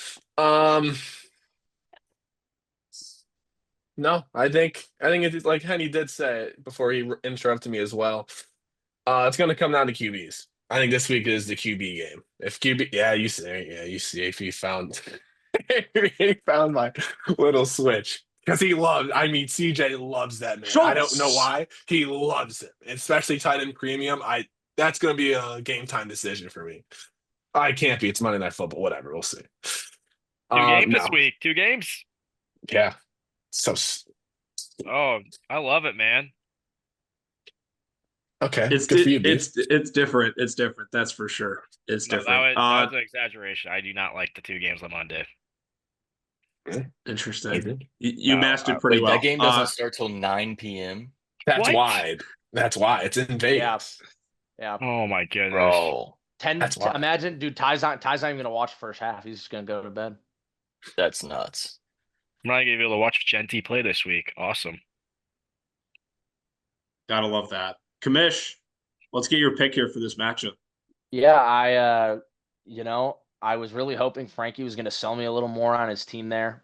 No, I think it's like Henny did say before he interrupted me as well. It's going to come down to QBs. I think this week is the QB game. If QB, you see if he found he found my little switch because he loves. I mean, CJ loves that man. I don't know why he loves him, especially tight end premium. That's going to be a game time decision for me. I can't be. It's Monday Night Football. Whatever. We'll see. 2 games No. this week. 2 games. Yeah. So Oh, I love it, man. okay. It's Good for you, B. it's different. It's different. That's for sure. It's No, different. that was an exaggeration. I do not like the 2 games on Monday. Interesting. You matched it pretty Wait, well. that game doesn't start till 9 p.m. That's What? why. That's why it's in Vegas. Yeah. Oh my goodness. Bro, That's why. Imagine, dude, Ty's not even gonna watch the first half. He's just gonna go to bed. that's nuts. I'm not gonna be able to watch Genty play this week. Awesome. Gotta love that. Kamish, let's get your pick here for this matchup. Yeah, I was really hoping Frankie was gonna sell me a little more on his team there.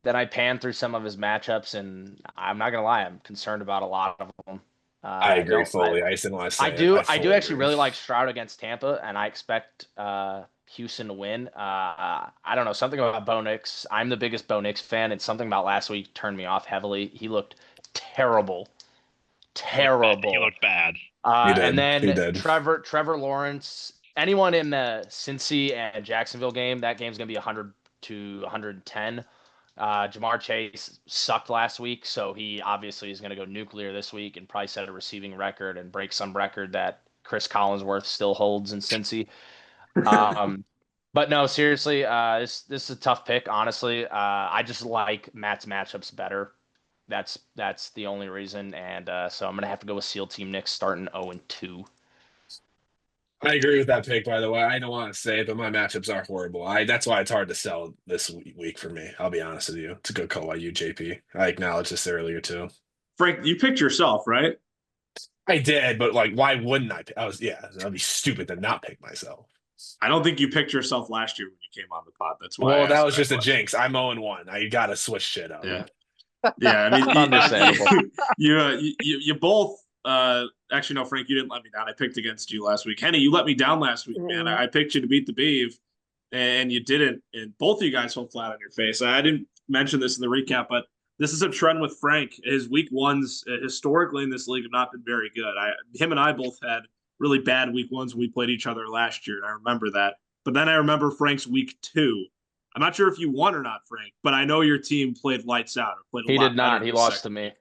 Then I panned through some of his matchups, and I'm not gonna lie, I'm concerned about a lot of them. I agree fully. I just didn't want to say I it. do fully actually agree. really like Stroud against Tampa, and I expect Houston to win. I don't know, something about Bo Nix. I'm the biggest Bo Nix fan, and something about last week turned me off heavily. He looked terrible. Terrible. He looked bad. He did. And then He did. Trevor Lawrence. Anyone in the Cincy and Jacksonville game, that game's gonna be 100 to 110. Jamar Chase sucked last week, so he obviously is going to go nuclear this week and probably set a receiving record and break some record that Chris Collinsworth still holds in Cincy. But no, seriously, this is a tough pick. Honestly, I just like Matt's matchups better. That's the only reason, and so I'm gonna have to go with SEAL Team Nick starting 0-2. I agree with that pick, by the way. I don't want to say it, but my matchups are horrible. That's why it's hard to sell this week for me. I'll be honest with you. It's a good call by you, JP. I acknowledged this earlier too. Frank, you picked yourself, right? I did, but like, why wouldn't I? That'd be stupid to not pick myself. I don't think you picked yourself last year when you came on the pod. That's why. Well, I that asked was just a question. jinx. I'm 0-1. I gotta switch shit up. Yeah. Yeah, I mean, Understandable. you both. Actually, no, Frank, you didn't let me down. I picked against you last week. Henny, you let me down last week, man. I picked you to beat the Beav, and you didn't. And both of you guys fell flat on your face. I didn't mention this in the recap, but this is a trend with Frank. His week ones historically in this league have not been very good. Him and I both had really bad week ones when we played each other last year. And I remember that. But then I remember Frank's week 2. I'm not sure if you won or not, Frank, but I know your team played lights out. Or played He did not. He lost to me.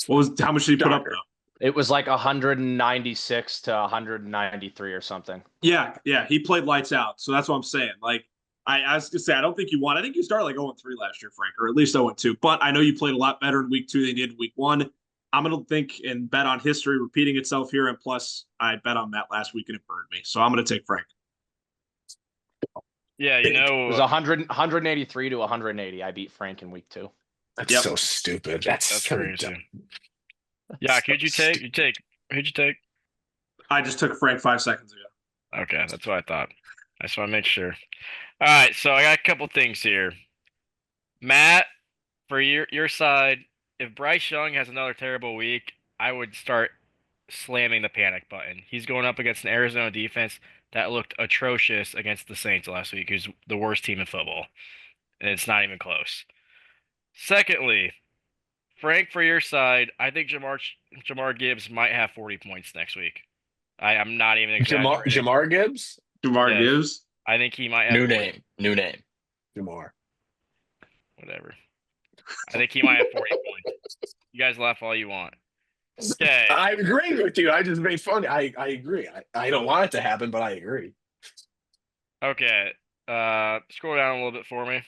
How much did he put up though? It was like 196 to 193 or something. Yeah, he played lights out. So that's what I'm saying. Like, I was gonna say, I don't think you won. I think you started like 0-3 last year, Frank, or at least 0-2. But I know you played a lot better in week 2 than you did in week 1. I'm gonna think and bet on history repeating itself here, and plus I bet on that last week and it burned me. So I'm gonna take Frank. Yeah, it was 183 to 180. I beat Frank in week 2. That's so stupid. That's crazy. dumb. Yeah, who'd you take? Who'd you take? I just took Frank 5 seconds ago. Okay, that's what I thought. I just want to make sure. All right, so I got a couple things here. Matt, for your side, if Bryce Young has another terrible week, I would start slamming the panic button. He's going up against an Arizona defense that looked atrocious against the Saints last week, who's the worst team in football. And it's not even close. Secondly, Frank, for your side, I think Jamar Gibbs might have 40 points next week. I'm not even exaggerating. Jamar Gibbs? Jamar Yes. Gibbs. I think he might have New 40 name. New name. Jamar. Whatever. I think he might have 40 points. You guys laugh all you want. Okay. I agree with you. I just made fun. I agree. I don't want it to happen, but I agree. Okay. Scroll down a little bit for me.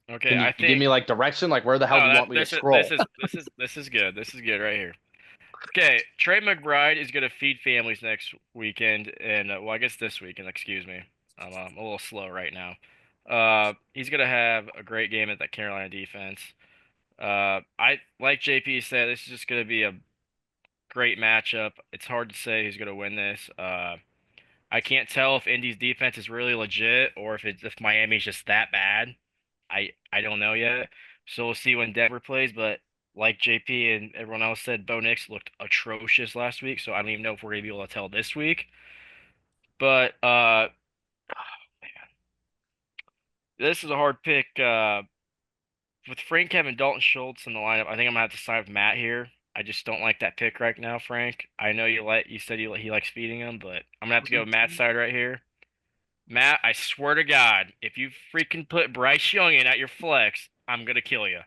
Okay, Can you I give think me like direction? Like where the hell do you want me to scroll? this is good. This is good right here. Okay, Trey McBride is gonna feed families next weekend, and well, I guess this weekend. Excuse me, I'm a little slow right now. He's gonna have a great game at that Carolina defense. I like JP said, this is just gonna be a great matchup. It's hard to say who's gonna win this. I can't tell if Indy's defense is really legit or if Miami's just that bad. I don't know yet. So we'll see when Denver plays, but like JP and everyone else said, Bo Nix looked atrocious last week, so I don't even know if we're gonna be able to tell this week. But this is a hard pick. With Frank having Dalton Schultz in the lineup, I think I'm gonna have to side with Matt here. I just don't like that pick right now, Frank. I know you said he likes feeding him, but I'm gonna have to go with Matt's side right here. Matt, I swear to God, if you freaking put Bryce Young in at your flex, I'm gonna kill you.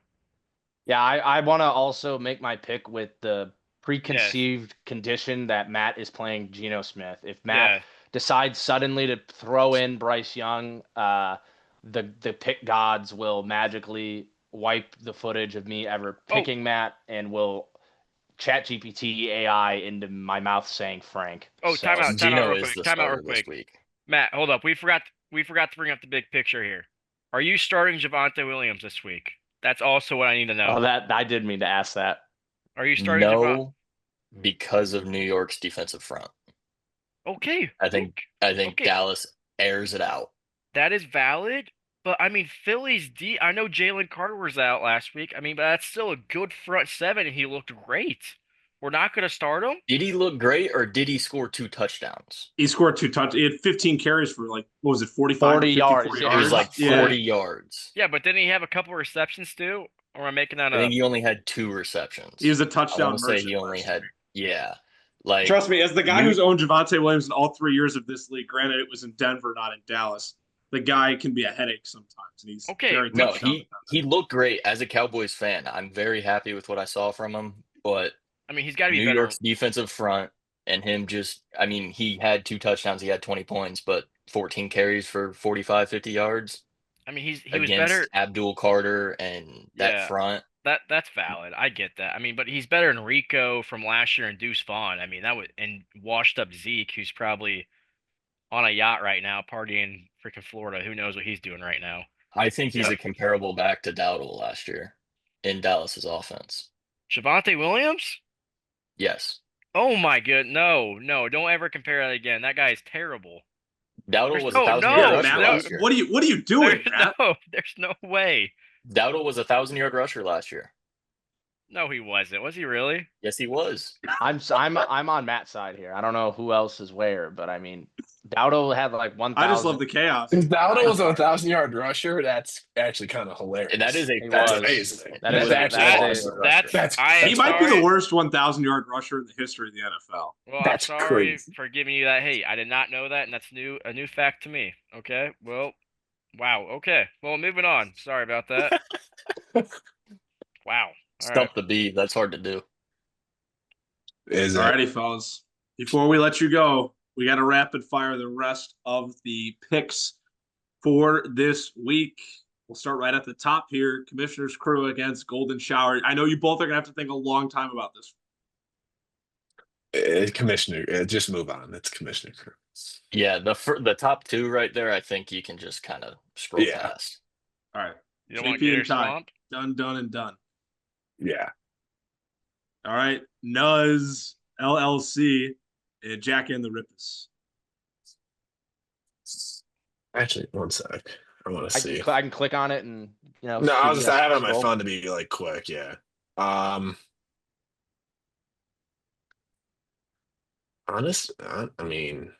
Yeah, I want to also make my pick with the preconceived condition that Matt is playing Geno Smith. If Matt decides suddenly to throw in Bryce Young, the pick gods will magically wipe the footage of me ever picking Matt and will chat GPT AI into my mouth saying Frank. Oh, so, time out Geno real is quick. the Time out real starter this quick. week. Matt, hold up. We forgot to bring up the big picture here. Are you starting Javonte Williams this week? That's also what I need to know. Oh, that I did mean to ask that. Are you starting No, because of New York's defensive front. Okay. I think Dallas airs it out. That is valid, but I mean Philly's D. I know Jalen Carter was out last week. I mean, but that's still a good front seven, and he looked great. We're not going to start him. Did he look great, or did he score 2 touchdowns? He scored 2 touchdowns. He had 15 carries for like what was it, 45 40 or yards. 54 Yeah, It was like 40 Yeah. yards. Yeah, but didn't he have a couple receptions too? Or am I making that I up? think he only had 2 receptions. He was a I touchdown want to say merchant he only last had year. like Trust me, as the guy who's owned Javonte Williams in all 3 years of this league, granted it was in Denver, not in Dallas, the guy can be a headache sometimes, and he's very No, touchdown he looked great as a Cowboys fan. I'm very happy with what I saw from him, but I mean, he's got to be New better. York's defensive front and him he had 2 touchdowns, he had 20 points, but 14 carries for 45, 50 yards. I mean, he against was better. Abdul Carter and that front. That's valid. I get that. I mean, but he's better than Rico from last year and Deuce Vaughn. I mean, and washed up Zeke, who's probably on a yacht right now, partying freaking Florida. Who knows what he's doing right now? I think he's a comparable back to Dowdle last year in Dallas's offense. Javonte Williams? Yes. Oh my good. No, don't ever compare that again. That guy is terrible. Dowdle was 1,000-yard rusher last year. What are you doing, Matt? There's no way. Dowdle was 1,000-yard rusher last year. No, he wasn't. Was he really? Yes, he was. I'm on Matt's side here. I don't know who else is where, but I mean, Dowdle had like 1,000. I just love the chaos. If Dowdle was a 1,000-yard rusher, that's actually kind of hilarious. And that is that's amazing. That's he might be the worst 1,000-yard rusher in the history of the NFL. Well, that's I'm sorry for giving you that. Hey, I did not know that, and that's a new fact to me. Okay, well, wow. Okay, well, moving on. Sorry about that. Wow. Stump the bee. That's hard to do. Alrighty, fellas. Before we let you go, we got to rapid fire the rest of the picks for this week. We'll start right at the top here. Commissioner's Crew against Golden Shower. I know you both are going to have to think a long time about this. Commissioner, just move on. It's Commissioner Crew. Yeah, the top 2 right there, I think you can just kind of scroll past. All right. You don't want to get swamped? Done, and done. Yeah. All right. Nuz, LLC, and Jack and the Rippus. Actually, one sec. I want to see. I can click on it and No, I have it on my phone to be like quick. Yeah. Honest, I mean,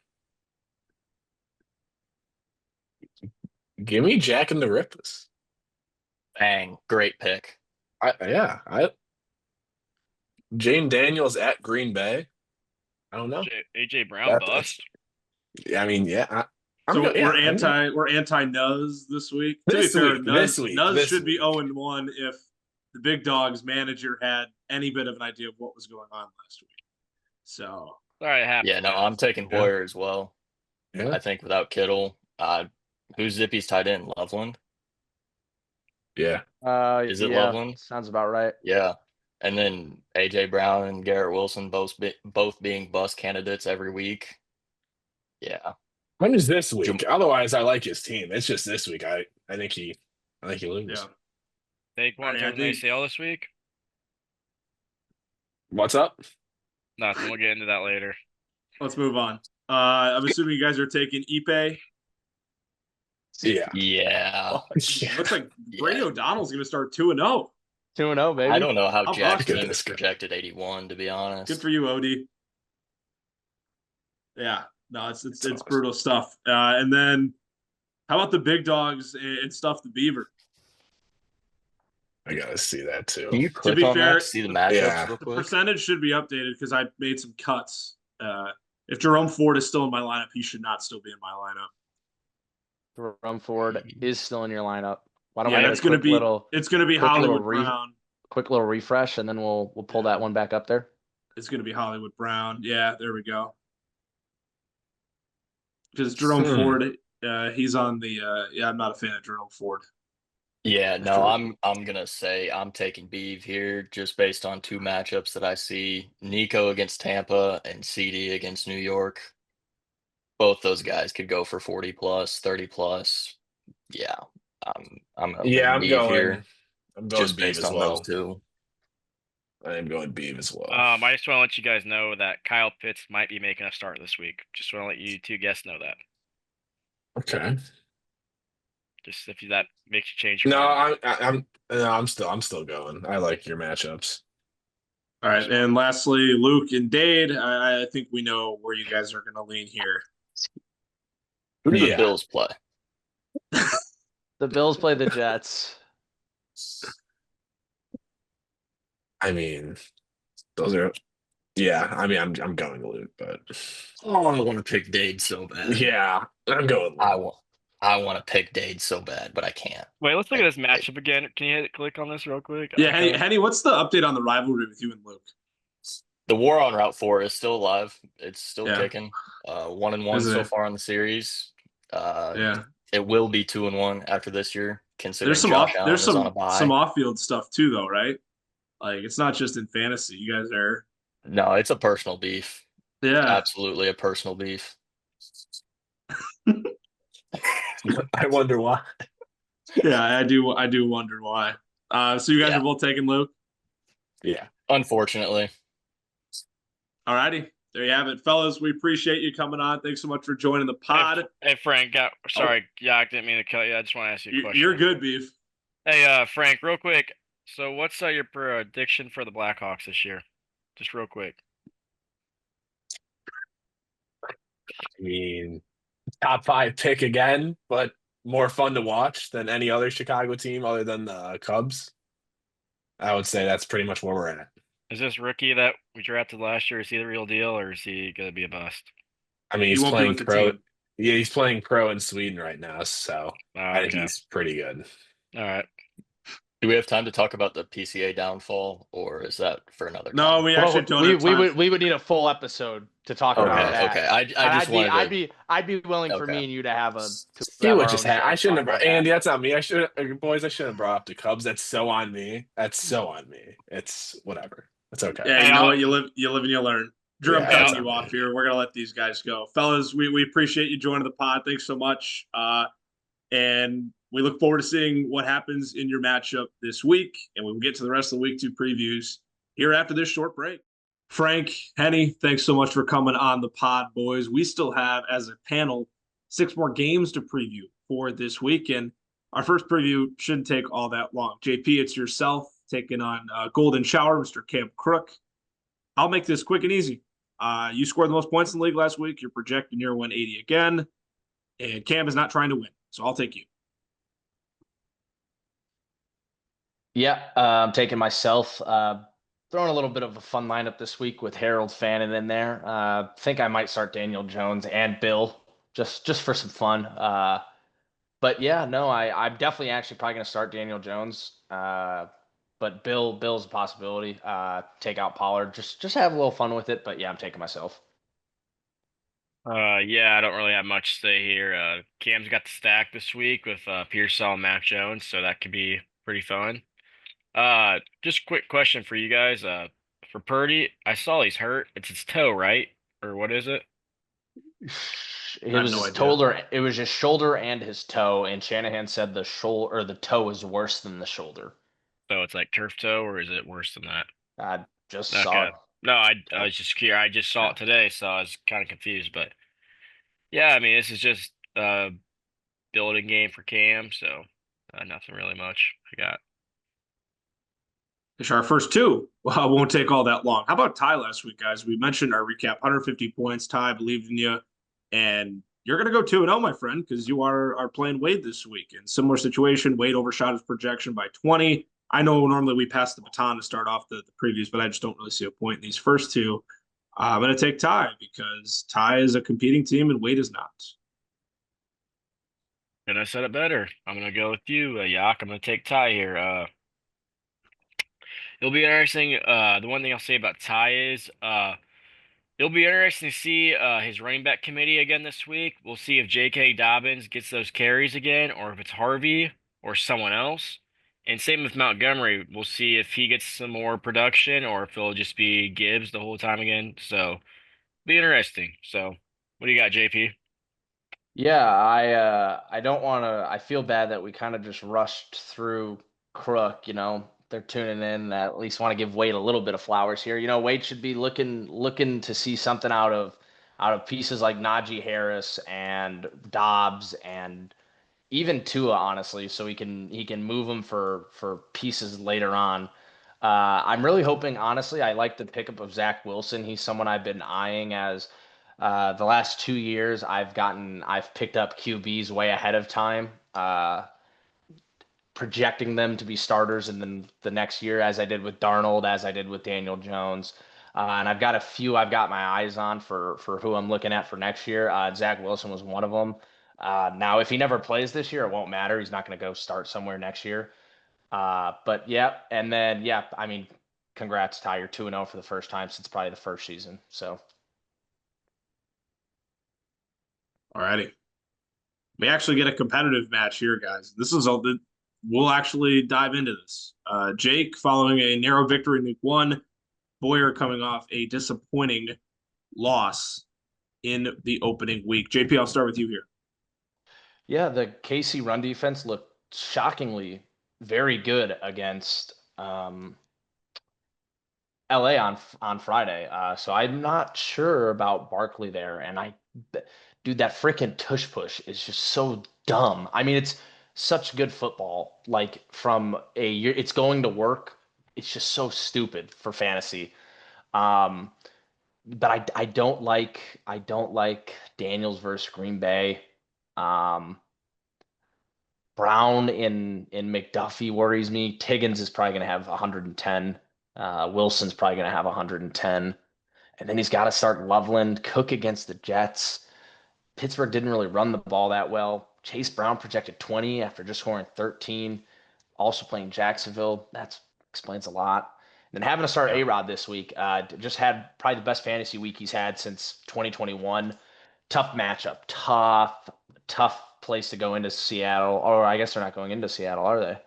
Give me Jack and the Rippers. Bang, great pick. Jane Daniels at Green Bay. I don't know. AJ Brown bust. I mean, yeah. So we're I mean, anti Nuz this week. This to be fair, week, Nuz, this week, Nuz this should be week. 0-1 if the Big Dogs manager had any bit of an idea of what was going on last week. So All right, Yeah, no, I'm taking Boyer as well. Yeah. I think without Kittle, who's Zippy's tight end? Loveland? Yeah. Is it yeah, Loveland? sounds about right. Yeah. And then AJ Brown and Garrett Wilson both being bust candidates every week. Yeah. When is this week? Otherwise, I like his team. It's just this week. I think he loses. yeah. Take one turn ACL this week. What's up? Nothing. We'll get into that later. Let's move on. I'm assuming you guys are taking Ipe. Yeah. Yeah. Looks like Brady O'Donnell's going to start 2-0. 2-0, baby. I don't know how How Jack's about team this is guy? projected 81, to be honest. Good for you, Odie. Yeah, no, it's awesome. brutal stuff. And then, how about the Big Dogs and stuff the Beaver? I gotta see that too. Can you click be on fair, that to see the matchups yeah. real The quick? percentage should be updated because I made some cuts. If Jerome Ford is still in my lineup, he should not still be in my lineup. Jerome Ford is still in your lineup. Why don't Yeah, we get it's a going to quick be little it's going to be quick little Hollywood Brown. quick little refresh, and then we'll pull that one back up there. It's going to be Hollywood Brown. Yeah, there we go. Because Jerome Ford, he's on the. I'm not a fan of Jerome Ford. Yeah, For no, sure. I'm gonna say I'm taking Beeve here just based on two matchups that I see: Nico against Tampa and CD against New York. Both those guys could go for 40 plus, 30 plus. Yeah, I'm gonna lean I'm Beeve going. here I'm going just Beeve based as on well. those two. I am going Beeve as well. I just want to let you guys know that Kyle Pitts might be making a start this week. Just want to let you two guests know that. Okay. Just if that makes you change your mind. I'm still going. I like your matchups. All right, and lastly, Luke and Dade. I think we know where you guys are going to lean here. Who do the Yeah. Bills play? The Bills play the Jets. I mean, those are. Yeah, I mean, I'm going Luke, but Oh, I want to pick Dade so bad. yeah, I'm going Luke. I want to pick Dade so bad, but I can't. Wait, let's look at this matchup again. Can you click on this real quick? Yeah, Henny, what's the update on the rivalry with you and Luke? The war on Route 4 is still alive. It's still Yeah. kicking. 1-1 Isn't so it? far in the series. Yeah, It will be 2-1 after this year, considering there's some Josh Allen is on a bye. some off-field stuff too, though, right? Like it's not just in fantasy. You guys are. No, it's a personal beef. Yeah, Absolutely a personal beef. I wonder why. yeah, I do wonder why. So you guys are both taking Luke. Yeah. Unfortunately. Alrighty, there you have it, fellas. We appreciate you coming on. Thanks so much for joining the pod. Hey Frank, sorry, I didn't mean to cut you. I just want to ask you a question. You're good, Beef. Hey, Frank, real quick. So, what's your prediction for the Blackhawks this year? Just real quick. I mean, top 5 pick again, but more fun to watch than any other Chicago team other than the Cubs. I would say that's pretty much where we're at. Is this rookie that we drafted last year? Is he the real deal, or is he gonna be a bust? I mean, he's won't be playing with the pro. team. Yeah, he's playing pro in Sweden right now, so I think Okay. he's pretty good. All right. Do we have time to talk about the PCA downfall, or is that for another time? No, we actually don't. We have time. we would need a full episode to talk Okay, about that. okay. I just wanted to. I'd be willing for Okay. me and you to have a. See what just happened. I shouldn't have. Andy, that's on me. I shouldn't have brought up the Cubs. That's so on me. It's whatever. It's okay. Yeah, you know what? You live and you learn. Drew, I'm Yeah, cutting that's you on off me. here. We're gonna let these guys go, fellas. We appreciate you joining the pod. Thanks so much. And we look forward to seeing what happens in your matchup this week, and we'll get to the rest of the week 2 previews here after this short break. Frank, Henny, thanks so much for coming on the pod, boys. We still have, as a panel, 6 more games to preview for this week, and our first preview shouldn't take all that long. JP, it's yourself taking on Golden Shower, Mr. Cam Crook. I'll make this quick and easy. You scored the most points in the league last week. You're projecting your 180 again, and Cam is not trying to win, so I'll take you. Yeah, I'm taking myself. Throwing a little bit of a fun lineup this week with Harold Fannin in there. Think I might start Daniel Jones and Bill just for some fun. But yeah, no, I'm definitely actually probably gonna start Daniel Jones. But Bill's a possibility. Take out Pollard. Just have a little fun with it. But yeah, I'm taking myself. Yeah, I don't really have much to say here. Cam's got the stack this week with Pearsall and Mac Jones, so that could be pretty fun. Just quick question for you guys. For Purdy, I saw he's hurt. It's his toe, right? Or what is it? It I have was no his idea. shoulder. It was his shoulder and his toe. And Shanahan said the shoulder or the toe is worse than the shoulder. So it's like turf toe, or is it worse than that? I just saw Okay. it. No, I So, was just curious. I just saw yeah. it today, so I was kind of confused. But yeah, I mean, this is just building game for Cam, so nothing really much I got. Our first two won't take all that long. How about Ty last week, guys? We mentioned our recap 150 points. Ty, believed in you. And you're going to go 2-0, my friend, because you are playing Wade this week. In similar situation, Wade overshot his projection by 20. I know normally we pass the baton to start off the previews, but I just don't really see a point in these first two. I'm going to take Ty because Ty is a competing team and Wade is not. And I said it better. I'm gonna go with you, Yak. I'm gonna take Ty here. It'll be interesting. The one thing I'll say about Ty is, it'll be interesting to see his running back committee again this week. We'll see if J.K. Dobbins gets those carries again, or if it's Harvey or someone else. And same with Montgomery. We'll see if he gets some more production, or if it'll just be Gibbs the whole time again. So, be interesting. So, what do you got, JP? Yeah, I don't want to. I feel bad that we kind of just rushed through Crook. They're tuning in. I at least want to give Wade a little bit of flowers here. Wade should be looking to see something out of pieces like Najee Harris and Dobbs and even Tua, honestly, so he can move him for pieces later on. I'm really hoping, honestly, I like the pickup of Zach Wilson. He's someone I've been eyeing as the last 2 years. I've picked up QBs way ahead of time, projecting them to be starters in the next year, as I did with Darnold, as I did with Daniel Jones. And I've got a few I've got my eyes on for who I'm looking at for next year. Zach Wilson was one of them. Now, if he never plays this year, it won't matter. He's not going to go start somewhere next year. But yeah, and then yeah, I mean, congrats, Ty. You're 2-0 for the first time since probably the first season. So All righty. We actually get a competitive match here, guys. This is all that we'll actually dive into this. Jake following a narrow victory in week one, Boyer coming off a disappointing loss in the opening week. JP, I'll start with you here. yeah, the KC run defense looked shockingly very good against LA on Friday. So I'm not sure about Barkley there. And dude, that freaking tush push is just so dumb. I mean, it's such good football. Like it's going to work. It's just so stupid for fantasy. Um, but I don't like Daniels versus Green Bay. Um, Brown in McDuffie worries me. Tiggins is probably going to have 110. Wilson's probably going to have 110. And then he's got to start Loveland. Cook against the Jets. Pittsburgh didn't really run the ball that well. Chase Brown projected 20 after just scoring 13. Also playing Jacksonville. That explains a lot. And then having to start Yeah. A-Rod this week. Just had probably the best fantasy week he's had since 2021. Tough matchup. Tough place to go into Seattle. Or I guess they're not going into Seattle, are they?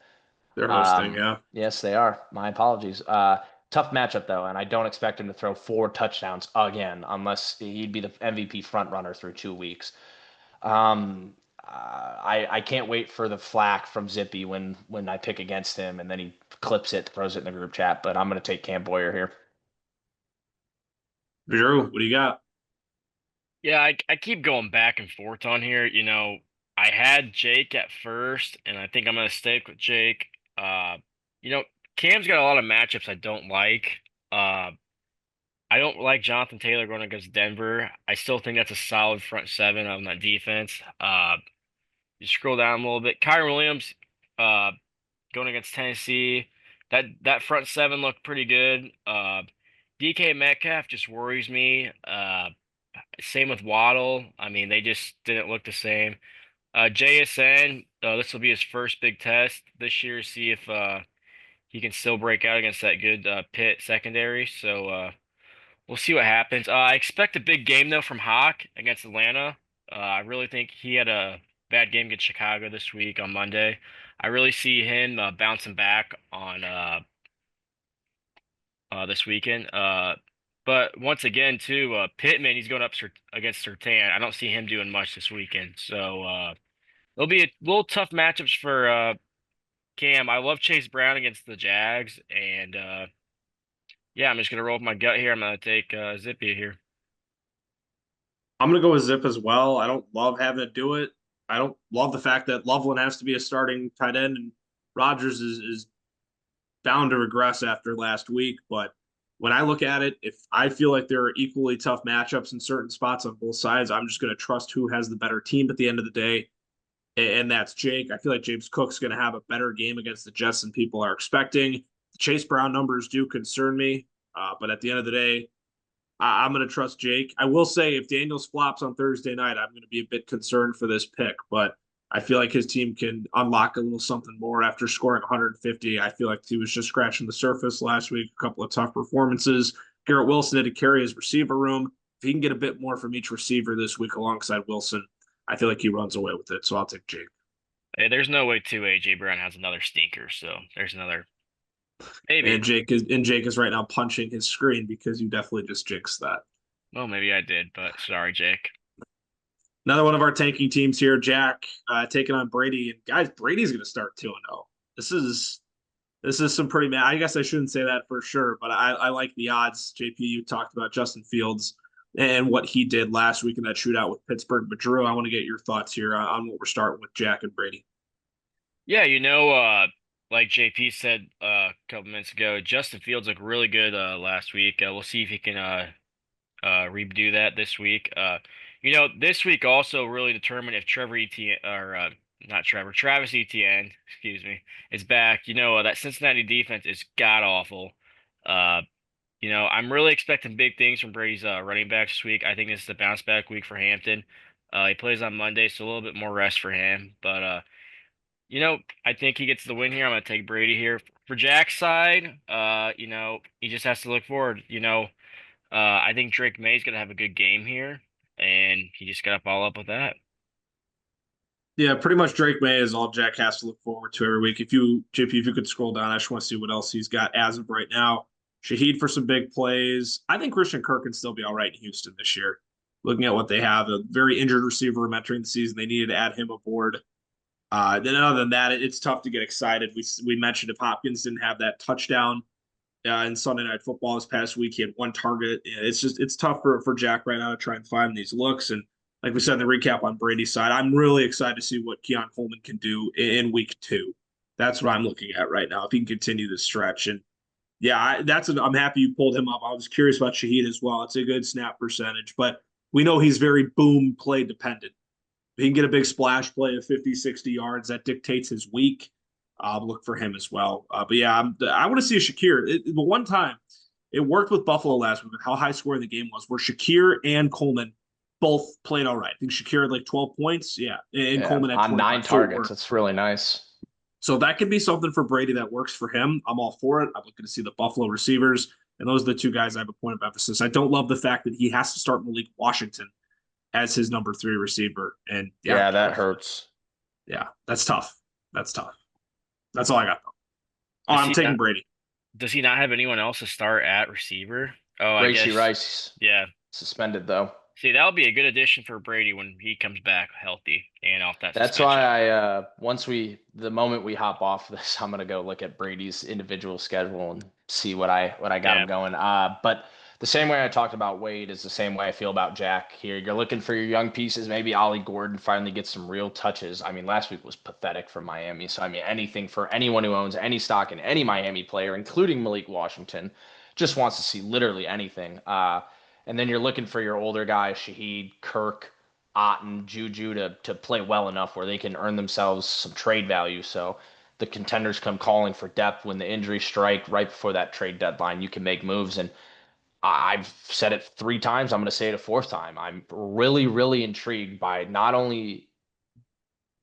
They're hosting, yeah. Yes, they are. My apologies. Tough matchup though, and I don't expect him to throw 4 touchdowns again, unless he'd be the MVP front runner through 2 weeks. I can't wait for the flack from Zippy when I pick against him, and then he clips it, throws it in the group chat. But I'm gonna take Cam Boyer here. Drew, what do you got? Yeah, I keep going back and forth on here. I had Jake at first, and I think I'm gonna stick with Jake. Uh, you know, Cam's got a lot of matchups I don't like. Uh, I don't like Jonathan Taylor going against Denver. I still think that's a solid front seven on that defense. You scroll down a little bit. Kyron Williams, uh, going against Tennessee. that front seven looked pretty good. DK Metcalf just worries me. Same with Waddle. I mean, they just didn't look the same. JSN, this will be his first big test this year. See if he can still break out against that good Pitt secondary. So we'll see what happens. I expect a big game though from Hawk against Atlanta. I really think he had a bad game against Chicago this week on Monday. I really see him bouncing back on this weekend. But once again, too, Pittman, he's going up against Sertan. I don't see him doing much this weekend. So it'll be a little tough matchups for Cam. I love Chase Brown against the Jags. And yeah, I'm just going to roll with my gut here. I'm going to take Zippy here. I'm going to go with Zip as well. I don't love having to do it. I don't love the fact that Loveland has to be a starting tight end and Rodgers is bound to regress after last week. But when I look at it, if I feel like there are equally tough matchups in certain spots on both sides, I'm just going to trust who has the better team at the end of the day. And that's Jake. I feel like James Cook's going to have a better game against the Jets than people are expecting. The Chase Brown numbers do concern me. But at the end of the day, I'm going to trust Jake. I will say if Daniels flops on Thursday night, I'm going to be a bit concerned for this pick, but I feel like his team can unlock a little something more after scoring 150. I feel like he was just scratching the surface last week, a couple of tough performances. Garrett Wilson had to carry his receiver room. If he can get a bit more from each receiver this week alongside Wilson, I feel like he runs away with it. So I'll take Jake. Hey, there's no way too AJ Brown has another stinker, so there's another maybe. And Jake is right now punching his screen because you definitely just jinxed that. Well, maybe I did, but sorry, Jake. Another one of our tanking teams here, Jack, taking on Brady. And guys, Brady's going to start 2-0. This is some pretty I guess I shouldn't say that for sure, but I like the odds. JP, you talked about Justin Fields and what he did last week in that shootout with Pittsburgh. But Drew, I want to get your thoughts here on what we're starting with Jack and Brady. Yeah, like JP said a couple minutes ago, Justin Fields looked really good last week. We'll see if he can redo that this week. This week also really determined if Trevor Etienne or not Trevor, Travis Etienne, excuse me, is back. That Cincinnati defense is god awful. I'm really expecting big things from Brady's running backs this week. I think this is a bounce back week for Hampton. He plays on Monday, so a little bit more rest for him. But I think he gets the win here. I'm gonna take Brady here. For Jack's side, he just has to look forward. I think Drake May's gonna have a good game here, and he just gotta follow up with that. Yeah, pretty much Drake May is all Jack has to look forward to every week. JP, if you could scroll down, I just want to see what else he's got as of right now. Shaheed for some big plays. I think Christian Kirk can still be all right in Houston this year. Looking at what they have, a very injured receiver entering the season, they needed to add him aboard. Then other than that, it's tough to get excited. We mentioned if Hopkins didn't have that touchdown in Sunday Night Football this past week, he had one target. It's tough for Jack right now to try and find these looks. And like we said in the recap on Brady's side, I'm really excited to see what Keon Coleman can do in week 2. That's what I'm looking at right now. If he can continue this stretch, and yeah, I'm happy you pulled him up. I was curious about Shaheed as well. It's a good snap percentage, but we know he's very boom play dependent. He can get a big splash play of 50, 60 yards. That dictates his week. Look for him as well. But yeah, I want to see a Shakir. The one time it worked with Buffalo last week with how high scoring the game was, where Shakir and Coleman both played all right. I think Shakir had like 12 points. Yeah. And Coleman had on 9 targets. That's really nice. So that could be something for Brady that works for him. I'm all for it. I'm looking to see the Buffalo receivers. And those are the two guys I have a point of emphasis. I don't love the fact that he has to start Malik Washington as his number 3 receiver. And yeah, that hurts. Yeah, that's tough. That's all I got, though. Oh, I'm taking Brady. Does he not have anyone else to start at receiver? Oh, I Rashee guess. Rice. Yeah. Suspended, though. See, that would be a good addition for Brady when he comes back healthy and off that That's suspension. why the moment we hop off this, I'm going to go look at Brady's individual schedule and see what I got him going. But the same way I talked about Wade is the same way I feel about Jack here. You're looking for your young pieces. Maybe Ollie Gordon finally gets some real touches. I mean, last week was pathetic for Miami. So, I mean, anything for anyone who owns any stock in any Miami player, including Malik Washington, just wants to see literally anything. And then you're looking for your older guys, Shaheed, Kirk, Otten, Juju, to play well enough where they can earn themselves some trade value. So the contenders come calling for depth when the injuries strike right before that trade deadline. You can make moves, and I've said it 3 times. I'm going to say it a fourth time. I'm really, really intrigued by not only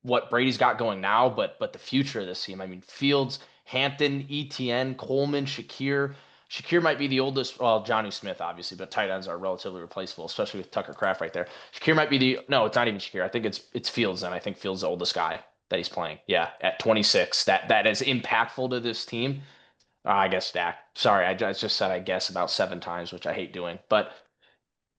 what Brady's got going now, but the future of this team. I mean, Fields, Hampton, ETN, Coleman, Shakir. Shakir might be the oldest. Well, Johnny Smith, obviously, but tight ends are relatively replaceable, especially with Tucker Kraft right there. Shakir might be the. No, it's not even Shakir. I think it's Fields, and I think Fields is the oldest guy that he's playing. Yeah, at 26. That is impactful to this team. I guess Dak. Sorry, I just said I guess about 7 times, which I hate doing. But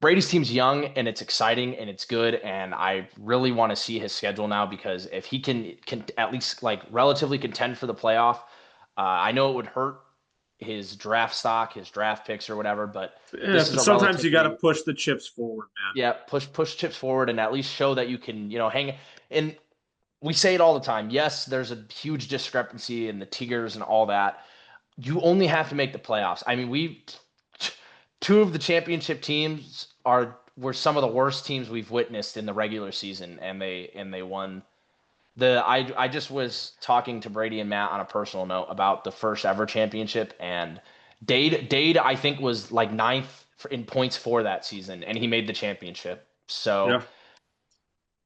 Brady's team's young and it's exciting and it's good, and I really want to see his schedule now because if he can at least like relatively contend for the playoff, I know it would hurt his draft stock, his draft picks or whatever, but Yeah, this is a sometimes you got to relatively push the chips forward, man. yeah push chips forward and at least show that you can hang. And we say it all the time. Yes, there's a huge discrepancy in the tiers and all that. You only have to make the playoffs. I mean, two of the championship teams were some of the worst teams we've witnessed in the regular season, and they won. I just was talking to Brady and Matt on a personal note about the first ever championship, and Dade I think was like ninth in points for that season, and he made the championship. So Yeah.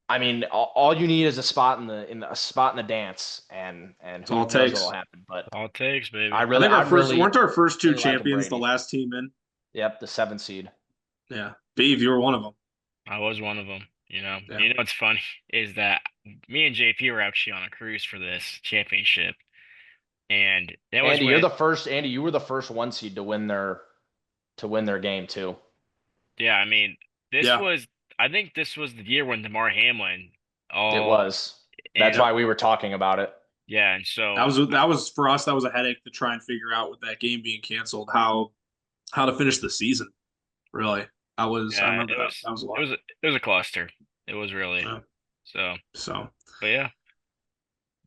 I mean, all you need is a spot a spot in the dance, and who all it knows takes. what'll happen. But All it takes, baby. I think weren't our first two really liking champions the Brady. last team in? Yep, the 7th seed. Yeah, Beav, you were one of them. I was one of them. Yeah. What's funny is that me and JP were actually on a cruise for this championship, and that was Andy, when, you're the first. Andy, you were the first 1 seed to win their game too. yeah. I mean, Yeah. I think this was the year when DeMar Hamlin. It was. That's and, why we were talking about it. Yeah, and so that was for us. That was a headache to try and figure out with that game being canceled how to finish the season. Really, I remember that was a lot. It was a cluster. It was really Yeah. so. But yeah.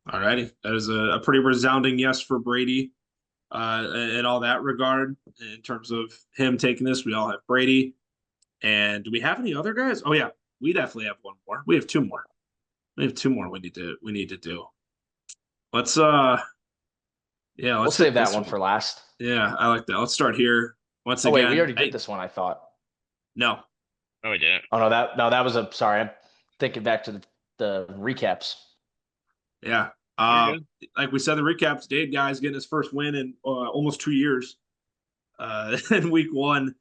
Alrighty, that is a pretty resounding yes for Brady, in all that regard. In terms of him taking this, we all have Brady. And do we have any other guys? Oh yeah, we definitely have one more. We have 2 more. We have 2 more we need to do. Let's We'll save that one for last. Yeah, I like that. Let's start here. Once again. Wait, we already did this one, I thought. No. Oh, we didn't. Oh no, that was sorry, I'm thinking back to the recaps. Yeah. Like we said, the recaps, Dave guy's getting his first win in almost 2 years. In week 1.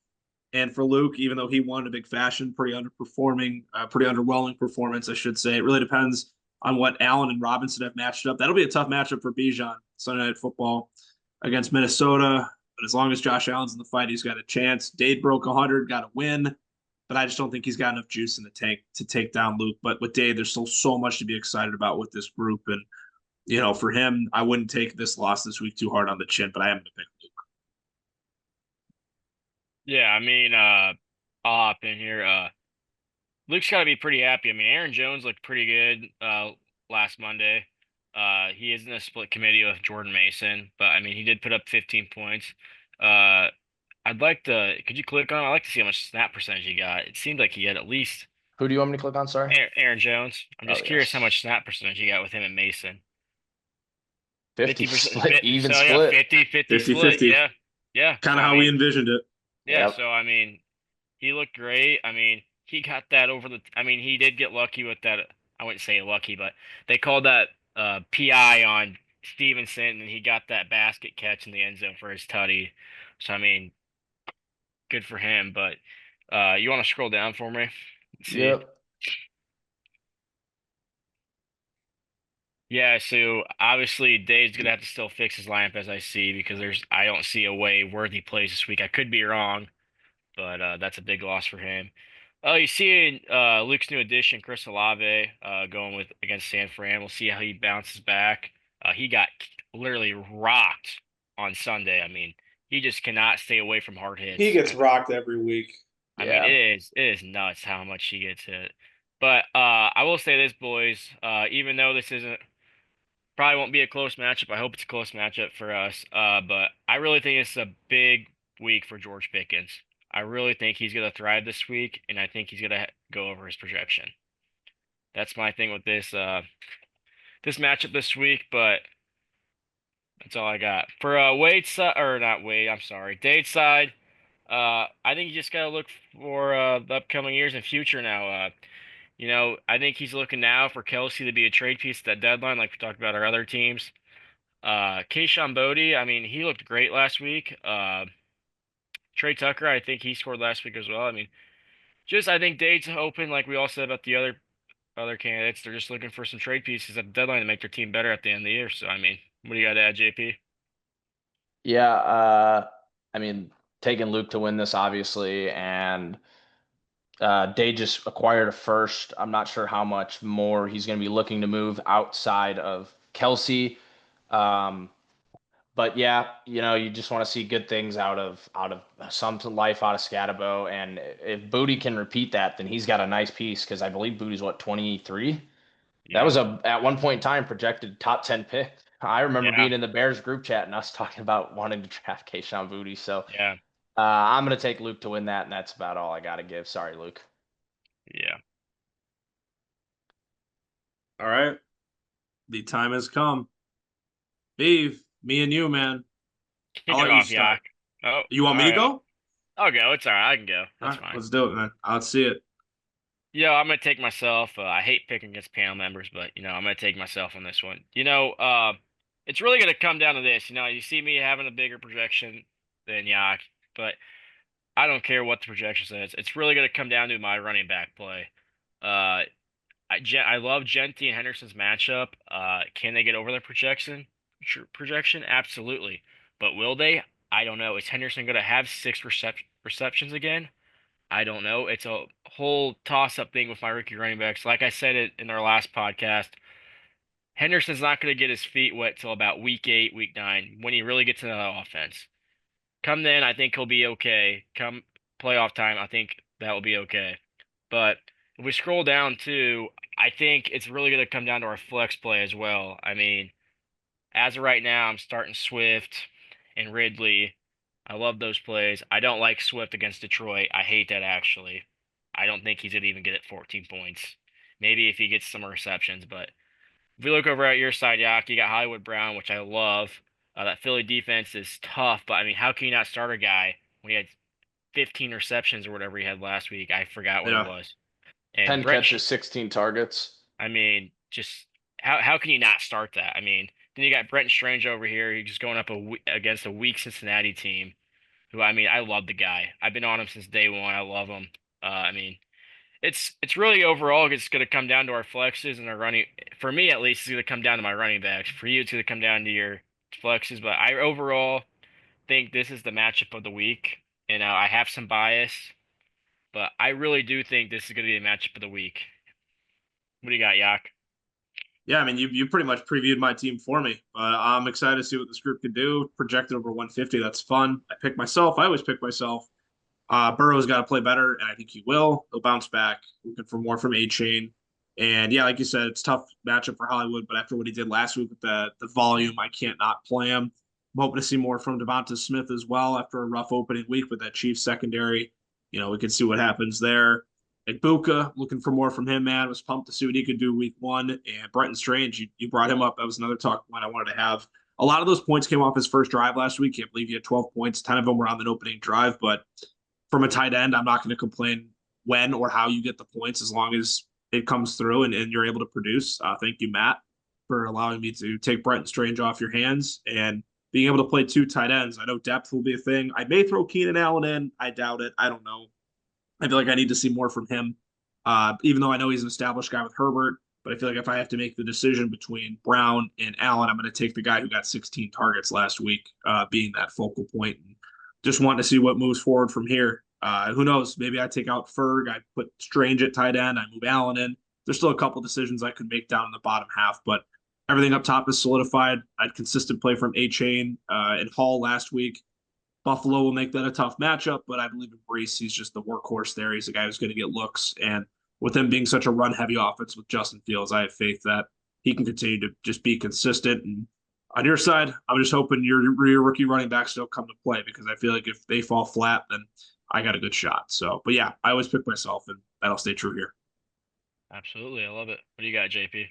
And for Luke, even though he won in a big fashion, pretty underwhelming performance, I should say. It really depends on what Allen and Robinson have matched up. That'll be a tough matchup for Bijan Sunday Night Football against Minnesota. But as long as Josh Allen's in the fight, he's got a chance. Dade broke 100, got a win. But I just don't think he's got enough juice in the tank to take down Luke. But with Dade, there's still so much to be excited about with this group. And, for him, I wouldn't take this loss this week too hard on the chin, but I am going to pick Luke. Yeah, I mean, I'll hop in here. Luke's got to be pretty happy. I mean, Aaron Jones looked pretty good last Monday. He is in a split committee with Jordan Mason, but I mean, he did put up 15 points. Could you click on? I'd like to see how much snap percentage he got. It seemed like he had at least. Who do you want me to click on? Sorry, Aaron Jones. I'm just curious how yes. much snap percentage he got with him and Mason. 50 split, even so, split. Yeah, 50 split. 50-50. Yeah. Kind of how we envisioned it. Yeah, Yep. so I mean, he looked great. I mean, he got that he did get lucky with that. I wouldn't say lucky, but they called that PI on Stevenson, and he got that basket catch in the end zone for his tutty. So I mean, good for him. But you want to scroll down for me? Let's see. Yep. Yeah, so obviously Dave's gonna have to still fix his lineup as I see because I don't see a way Worthy plays this week. I could be wrong, but that's a big loss for him. Oh, you see Luke's new addition, Chris Olave, going against San Fran. We'll see how he bounces back. He got literally rocked on Sunday. I mean, he just cannot stay away from hard hits. He gets rocked every week. I mean, it is nuts how much he gets hit. But I will say this, boys. Even though this probably won't be a close matchup, I hope it's a close matchup for us. But I really think it's a big week for George Pickens. I really think he's going to thrive this week, and I think he's going to go over his projection. That's my thing with this matchup this week. But That's all I got. For Wade's side, or not Wade, I'm sorry, Dade's side. I think you just gotta look for the upcoming years and future now. I think he's looking now for Kelsey to be a trade piece at that deadline, like we talked about our other teams. Keyshawn Bodie, I mean, he looked great last week. Trey Tucker, I think he scored last week as well. I mean, just I think Dade's open, like we all said about the other candidates. They're just looking for some trade pieces at the deadline to make their team better at the end of the year. So I mean, what do you got to add, JP? Yeah, I mean, taking Luke to win this, obviously, and Day just acquired a first. I'm not sure how much more he's going to be looking to move outside of Kelsey. Um, but yeah, you just want to see good things out of some life out of Scatabo, and if Booty can repeat that, then he's got a nice piece because I believe Booty's what, 23. That Yeah, was at one point in time projected top 10 pick. I remember yeah, being in the Bears group chat and us talking about wanting to draft Keyshawn Booty. So yeah, I'm gonna take Luke to win that, and that's about all I got to give. Sorry, Luke. yeah. All right. The time has come. Beeve, me and you, man. I'll Kick it let you off, start. Yak. Oh, You want all me to right. go? I'll go. It's all right. I can go. All That's right, fine. let's do it, man. Let's see it. Yeah, I'm gonna take myself. I hate picking against panel members, but I'm gonna take myself on this one. It's really gonna come down to this. You see me having a bigger projection than Yak, but I don't care what the projection says. It's really gonna come down to my running back play. Uh, I love Genti and Henderson's matchup. Can they get over their projection? Absolutely. But will they? I don't know. Is Henderson gonna have six receptions again? I don't know. It's a whole toss-up thing with my rookie running backs. Like I said it in our last podcast, Henderson's not going to get his feet wet till about week 8, week 9, when he really gets into the offense. Come then, I think he'll be okay. Come playoff time, I think that will be okay. But if we scroll down too, I think it's really going to come down to our flex play as well. I mean, as of right now, I'm starting Swift and Ridley. I love those plays. I don't like Swift against Detroit. I hate that actually. I don't think he's gonna even get it 14 points. Maybe if he gets some receptions, but if we look over at your side, Yak, you got Hollywood Brown, which I love. That Philly defense is tough, but I mean, how can you not start a guy when he had 15 receptions or whatever he had last week? I forgot what it Yeah. was. And 10 Brett, catches, 16 targets. I mean, just how can you not start that? I mean, then you got Brenton Strange over here. He's just going up against a weak Cincinnati team. Who I mean, I love the guy. I've been on him since day one. I love him. I mean, it's really overall it's going to come down to our flexes and our running. For me, at least, it's going to come down to my running backs. For you, it's going to come down to your flexes. But I overall think this is the matchup of the week. And I have some bias, but I really do think this is going to be the matchup of the week. What do you got, Yak? Yeah, I mean, you pretty much previewed my team for me. I'm excited to see what this group can do. Projected over 150, that's fun. I pick myself. I always pick myself. Burrow's got to play better, and I think he will. He'll bounce back. Looking for more from A Chain. And yeah, like you said, it's a tough matchup for Hollywood, but after what he did last week with the volume, I can't not play him. I'm hoping to see more from Devonta Smith as well after a rough opening week with that Chiefs secondary. We can see what happens there. Buka, looking for more from him, man. Was pumped to see what he could do week 1. And Brenton Strange, you brought him up. That was another talk point I wanted to have. A lot of those points came off his first drive last week. Can't believe he had 12 points. 10 of them were on the opening drive. But from a tight end, I'm not going to complain when or how you get the points as long as it comes through and you're able to produce. Thank you, Matt, for allowing me to take Brenton Strange off your hands and being able to play 2 tight ends. I know depth will be a thing. I may throw Keenan Allen in. I doubt it. I don't know. I feel like I need to see more from him, even though I know he's an established guy with Herbert. But I feel like if I have to make the decision between Brown and Allen, I'm going to take the guy who got 16 targets last week, being that focal point. And just wanting to see what moves forward from here. Who knows? Maybe I take out Ferg. I put Strange at tight end. I move Allen in. There's still a couple decisions I could make down in the bottom half, but everything up top is solidified. I had consistent play from A Chain and Hall last week. Buffalo will make that a tough matchup, but I believe in Brees. He's just the workhorse there. He's the guy who's going to get looks. And with him being such a run heavy offense with Justin Fields, I have faith that he can continue to just be consistent. And on your side, I'm just hoping your rookie running backs don't come to play because I feel like if they fall flat, then I got a good shot. So, but yeah, I always pick myself, and that'll stay true here. Absolutely, I love it. What do you got, JP?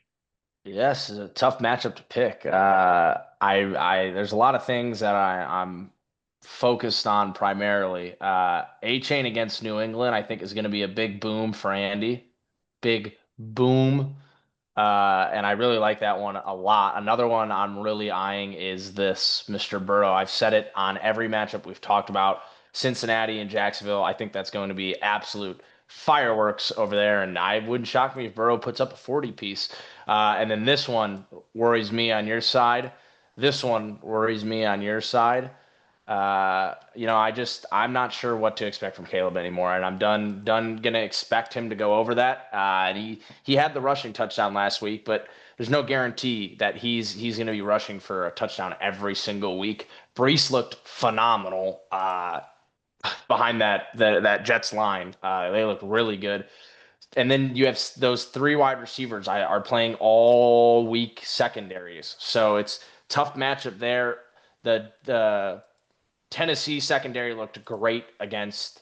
Yes, it's a tough matchup to pick. There's a lot of things that I'm focused on primarily. A Chain against New England, I think, is going to be a big boom for Andy. Big boom. And I really like that one a lot. Another one I'm really eyeing is this Mr. Burrow. I've said it on every matchup we've talked about. Cincinnati and Jacksonville. I think that's going to be absolute fireworks over there, and I wouldn't shock me if Burrow puts up a 40 piece. And then this one worries me on your side. This one worries me on your side. I'm not sure what to expect from Caleb anymore, and I'm done gonna expect him to go over that. And he had the rushing touchdown last week, but there's no guarantee that he's gonna be rushing for a touchdown every single week. Brees looked phenomenal behind that Jets line. They look really good. And then you have those three wide receivers are playing all week secondaries, so it's tough matchup there. The Tennessee secondary looked great against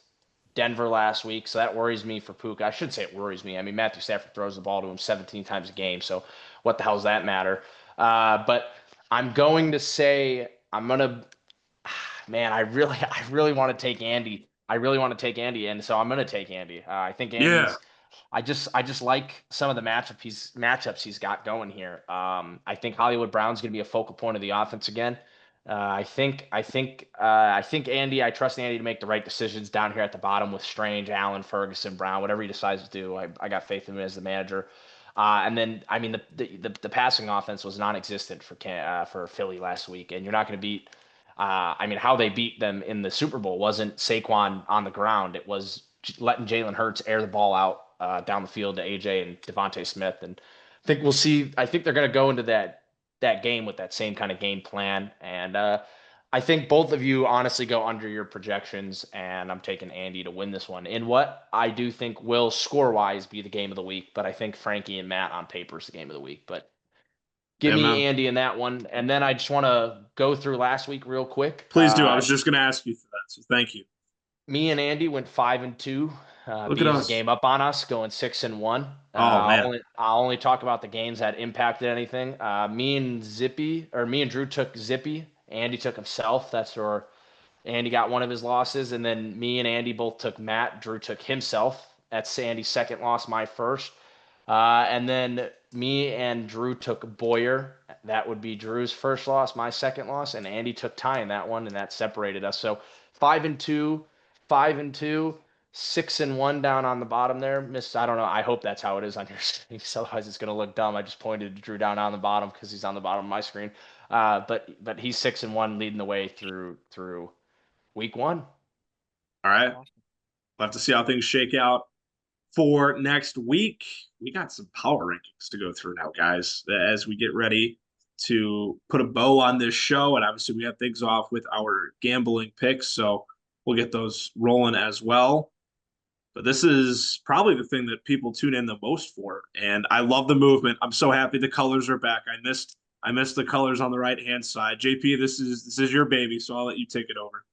Denver last week, so that worries me for Puka. I should say it worries me. I mean, Matthew Stafford throws the ball to him 17 times a game, so what the hell does that matter? But I'm going to say I'm gonna. Man, I really want to take Andy. I really want to take Andy, and so I'm gonna take Andy. I think Yeah. Andy's. I just like some of the matchups he's got going here. I think Hollywood Brown's going to be a focal point of the offense again. I think Andy. I trust Andy to make the right decisions down here at the bottom with Strange, Allen, Ferguson, Brown, whatever he decides to do. I got faith in him as the manager. And then I mean the passing offense was non-existent for Philly last week, and you're not going to beat. I mean, how they beat them in the Super Bowl wasn't Saquon on the ground. It was letting Jalen Hurts air the ball out down the field to AJ and Devontae Smith. And I think we'll see. I think they're going to go into that game with that same kind of game plan. And I think both of you honestly go under your projections, and I'm taking Andy to win this one in what I do think will score wise be the game of the week. But I think Frankie and Matt on paper is the game of the week. But give Yeah, me man. Andy in that one. And then I just want to go through last week real quick. Please do. I was just going to ask you for that, so thank you. Me and Andy went 5-2. Look at Beav's a us. game up on us, going 6-1. Oh man. I'll only talk about the games that impacted anything. Me and Drew took Zippy. Andy took himself. That's where Andy got one of his losses, and then me and Andy both took Matt. Drew took himself. That's Andy's second loss, my first. And then me and Drew took Boyer. That would be Drew's first loss, my second loss, and Andy took Ty in that one, and that separated us. So 5-2, 5-2, 6-1 down on the bottom there. Miss, I don't know. I hope that's how it is on your screen. Otherwise, it's gonna look dumb. I just pointed to Drew down on the bottom because he's on the bottom of my screen. But he's 6-1, leading the way through week one. All right. We'll have to see how things shake out for next week. We got some power rankings to go through now, guys, as we get ready to put a bow on this show. And obviously, we have things off with our gambling picks. So we'll get those rolling as well. But this is probably the thing that people tune in the most for. And I love the movement. I'm so happy the colors are back. I missed the colors on the right hand side. JP, this is your baby, so I'll let you take it over.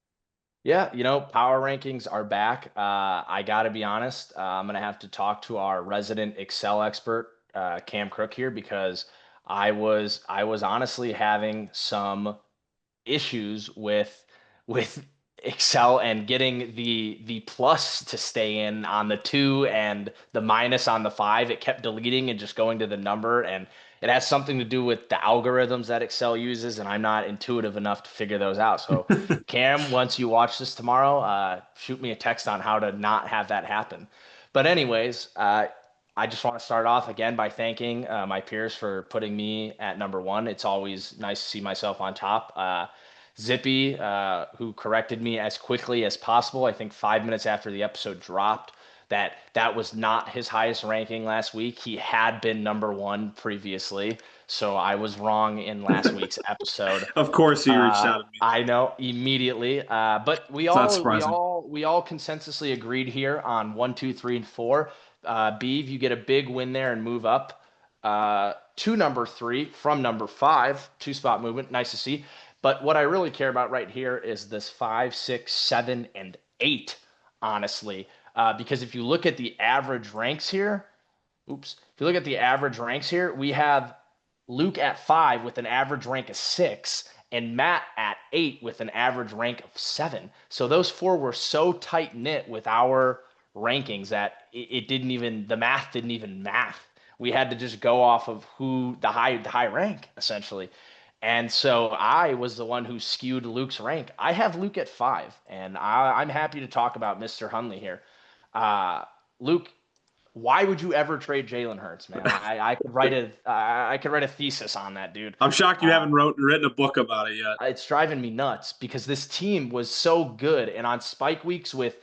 Yeah, power rankings are back. I got to be honest. I'm gonna have to talk to our resident Excel expert, Cam Crook here, because I was honestly having some issues with Excel and getting the plus to stay in on the 2 and the minus on the 5. It kept deleting and just going to the number, and it has something to do with the algorithms that Excel uses, and I'm not intuitive enough to figure those out. So Cam, once you watch this tomorrow, shoot me a text on how to not have that happen. But anyways, I just want to start off again by thanking my peers for putting me at number one. It's always nice to see myself on top. Zippy, who corrected me as quickly as possible. I think 5 minutes after the episode dropped, that was not his highest ranking last week. He had been number one previously, so I was wrong in last week's episode. Of course, he reached out immediately. I know immediately, but we It's not all surprising. consensusly agreed here on 1, 2, 3, and 4. Beeve, you get a big win there and move up to number 3 from number 5. 2-spot movement, nice to see. But what I really care about right here is this 5, 6, 7, and 8, honestly. Because if you look at the average ranks here, we have Luke at 5 with an average rank of 6, and Matt at 8 with an average rank of 7. So those four were so tight knit with our rankings that it didn't even, the math didn't even math. We had to just go off of who the high rank essentially. And so I was the one who skewed Luke's rank. I have Luke at 5, and I'm happy to talk about Mr. Hunley here. Uh, Luke, why would you ever trade Jalen Hurts, man? I could write a thesis on that, dude. I'm shocked you Uh, haven't written a book about it yet. it's driving me nuts because this team was so good, and on spike weeks with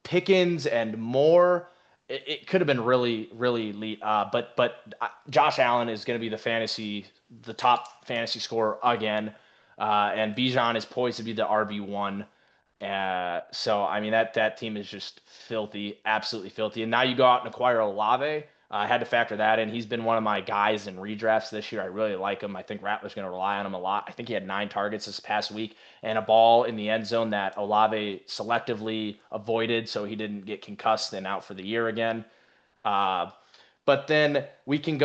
Pickens and Moore, it could have been really, really elite. But Josh Allen is going to be the top fantasy scorer again, and Bijan is poised to be the RB1. So I mean that team is just filthy, absolutely filthy. And now you go out and acquire Olave. I had to factor that in. He's been one of my guys in redrafts this year. I really like him. I think Rattler's going to rely on him a lot. I think he had 9 targets this past week and a ball in the end zone that Olave selectively avoided, so he didn't get concussed and out for the year again. Uh, but then we can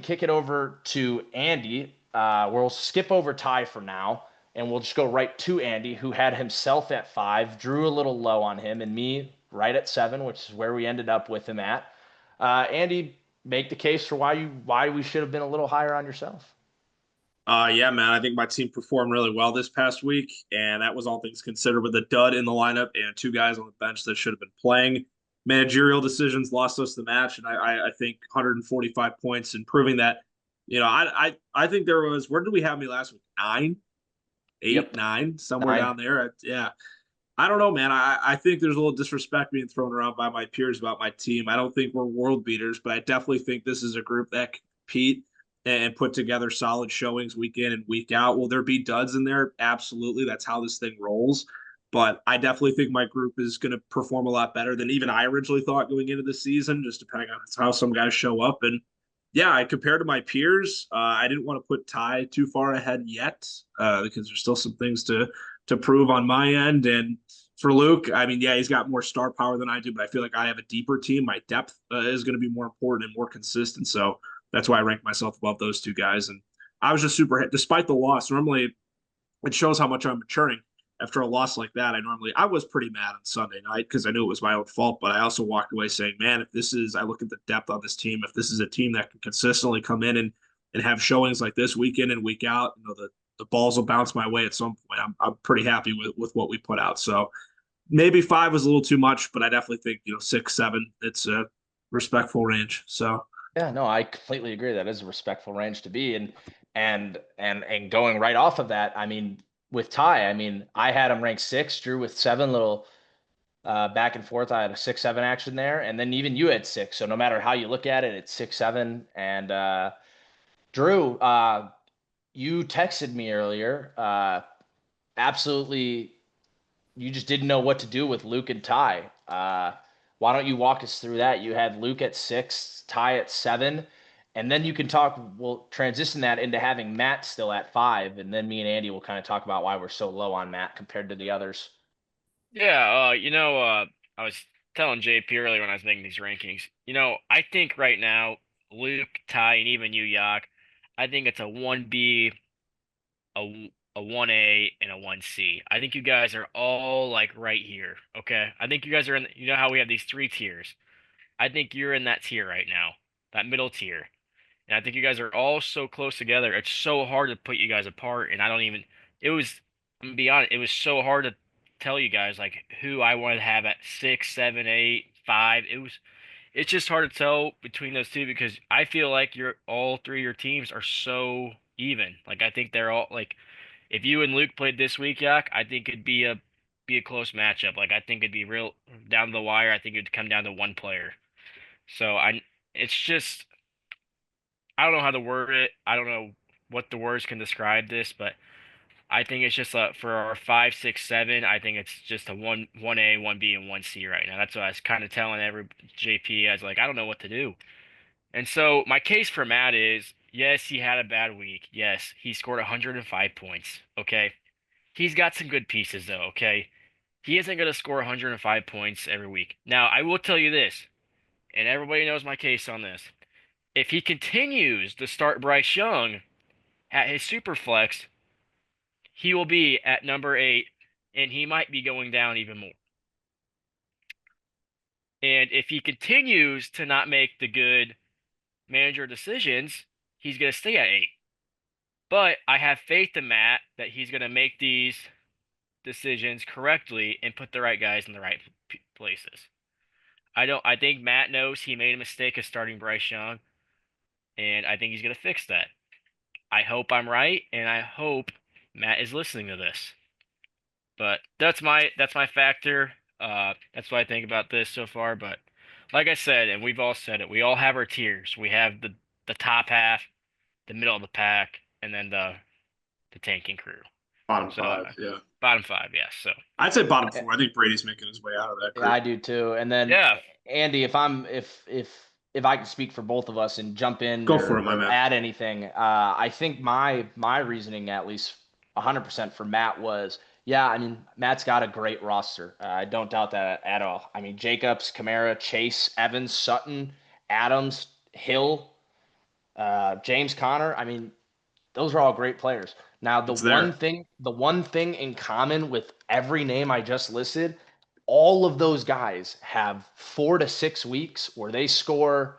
kick it over to Andy. We'll skip over Ty for now, and we'll just go right to Andy, who had himself at 5, Drew a little low on him, and me right at 7, which is where we ended up with him at. Andy, make the case for why we should have been a little higher on yourself. Yeah, man, I think my team performed really well this past week, and that was all things considered with a dud in the lineup and 2 guys on the bench that should have been playing. Managerial decisions lost us the match, and I think 145 points and proving that, I think there was, where did we have me last week? 9, 8, Yep. 9, somewhere 9. down there. Yeah. I don't know, man. I think there's a little disrespect being thrown around by my peers about my team. I don't think we're world beaters, but I definitely think this is a group that can compete and put together solid showings week in and week out. Will there be duds in there? Absolutely. That's how this thing rolls. But I definitely think my group is going to perform a lot better than even I originally thought going into the season, just depending on how some guys show up. And yeah, I compared to my peers, I didn't want to put Ty too far ahead yet because there's still some things to prove on my end. And for Luke, I mean, yeah, he's got more star power than I do, but I feel like I have a deeper team. My depth is going to be more important and more consistent. So that's why I rank myself above those 2 guys. And I was just super hit despite the loss. Normally, it shows how much I'm maturing after a loss like that. I was pretty mad on Sunday night because I knew it was my own fault, but I also walked away saying, man, I look at the depth on this team, if this is a team that can consistently come in and have showings like this week in and week out, the balls will bounce my way at some point. I'm pretty happy with what we put out. So maybe 5 was a little too much, but I definitely think 6, 7, it's a respectful range. So Yeah, no, I completely agree. That is a respectful range to be in. And going right off of that, I mean, with Ty, I mean, I had him ranked 6, Drew with 7, little back and forth. I had a 6-7 action there, and then even you had 6. So no matter how you look at it, it's 6-7. And Drew, you texted me earlier. Absolutely, you just didn't know what to do with Luke and Ty. Why don't you walk us through that? You had Luke at 6, Ty at 7, and then you can talk. We'll transition that into having Matt still at 5, and then me and Andy will kind of talk about why we're so low on Matt compared to the others. Yeah, I was telling JP earlier when I was making these rankings. I think right now, Luke, Ty, and even you, Yak, I think it's a 1B, a 1A, and a 1C. I think you guys are all like right here. Okay. I think you guys are you know how we have these 3 tiers? I think you're in that tier right now, that middle tier. And I think you guys are all so close together. It's so hard to put you guys apart. And I don't even, it was, I'm gonna be honest, it was so hard to tell you guys like who I wanted to have at 6, 7, 8, 5. It's just hard to tell between those two because I feel like all 3 of your teams are so even. Like I think they're all like, if you and Luke played this week, Yak, I think it'd be a close matchup. Like I think it'd be real down the wire. I think it'd come down to one player. So it's just I don't know how to word it. I don't know what the words can describe this, but I think it's just for our 5, 6, 7. I think it's just a one A, 1B, and 1C right now. That's what I was kind of telling every JP. I was like, I don't know what to do. And so my case for Matt is, yes, he had a bad week. Yes, he scored 105 points. Okay, he's got some good pieces though. Okay, he isn't going to score 105 points every week. Now I will tell you this, and everybody knows my case on this. If he continues to start Bryce Young at his super flex, he will be at number 8, and he might be going down even more. And if he continues to not make the good manager decisions, he's going to stay at 8. But I have faith in Matt that he's going to make these decisions correctly and put the right guys in the right places. I think Matt knows he made a mistake of starting Bryce Young, and I think he's going to fix that. I hope I'm right, and I hope Matt is listening to this. But that's my factor. That's what I think about this so far. But like I said, and we've all said it, we all have our tiers. We have the top half, the middle of the pack, and then the tanking crew. Bottom So, 5, yeah. Bottom 5, yes. So I'd say bottom 4. I think Brady's making his way out of that group. Yeah, I do too. And then yeah, Andy, if I can speak for both of us and jump in Go for it, my man. add anything, I think my reasoning, at least 100% for Matt, was, yeah, I mean, Matt's got a great roster. I don't doubt that at all. I mean, Jacobs, Kamara, Chase, Evans, Sutton, Adams, Hill, James Conner. I mean, those are all great players. Now, the It's there. one thing in common with every name I just listed, all of those guys have 4 to 6 weeks where they score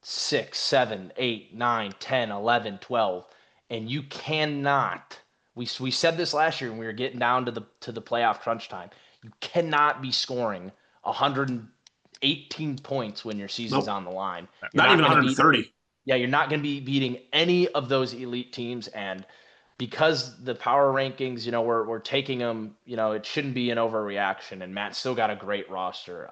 6, 7, 8, 9, 10, 11, 12, and you cannot. We said this last year when we were getting down to the playoff crunch time. You cannot be scoring 118 points when your season's Nope. on the line. Not even gonna 130. Yeah, you're not going to be beating any of those elite teams, and because the power rankings, we're taking them, it shouldn't be an overreaction, and Matt's still got a great roster.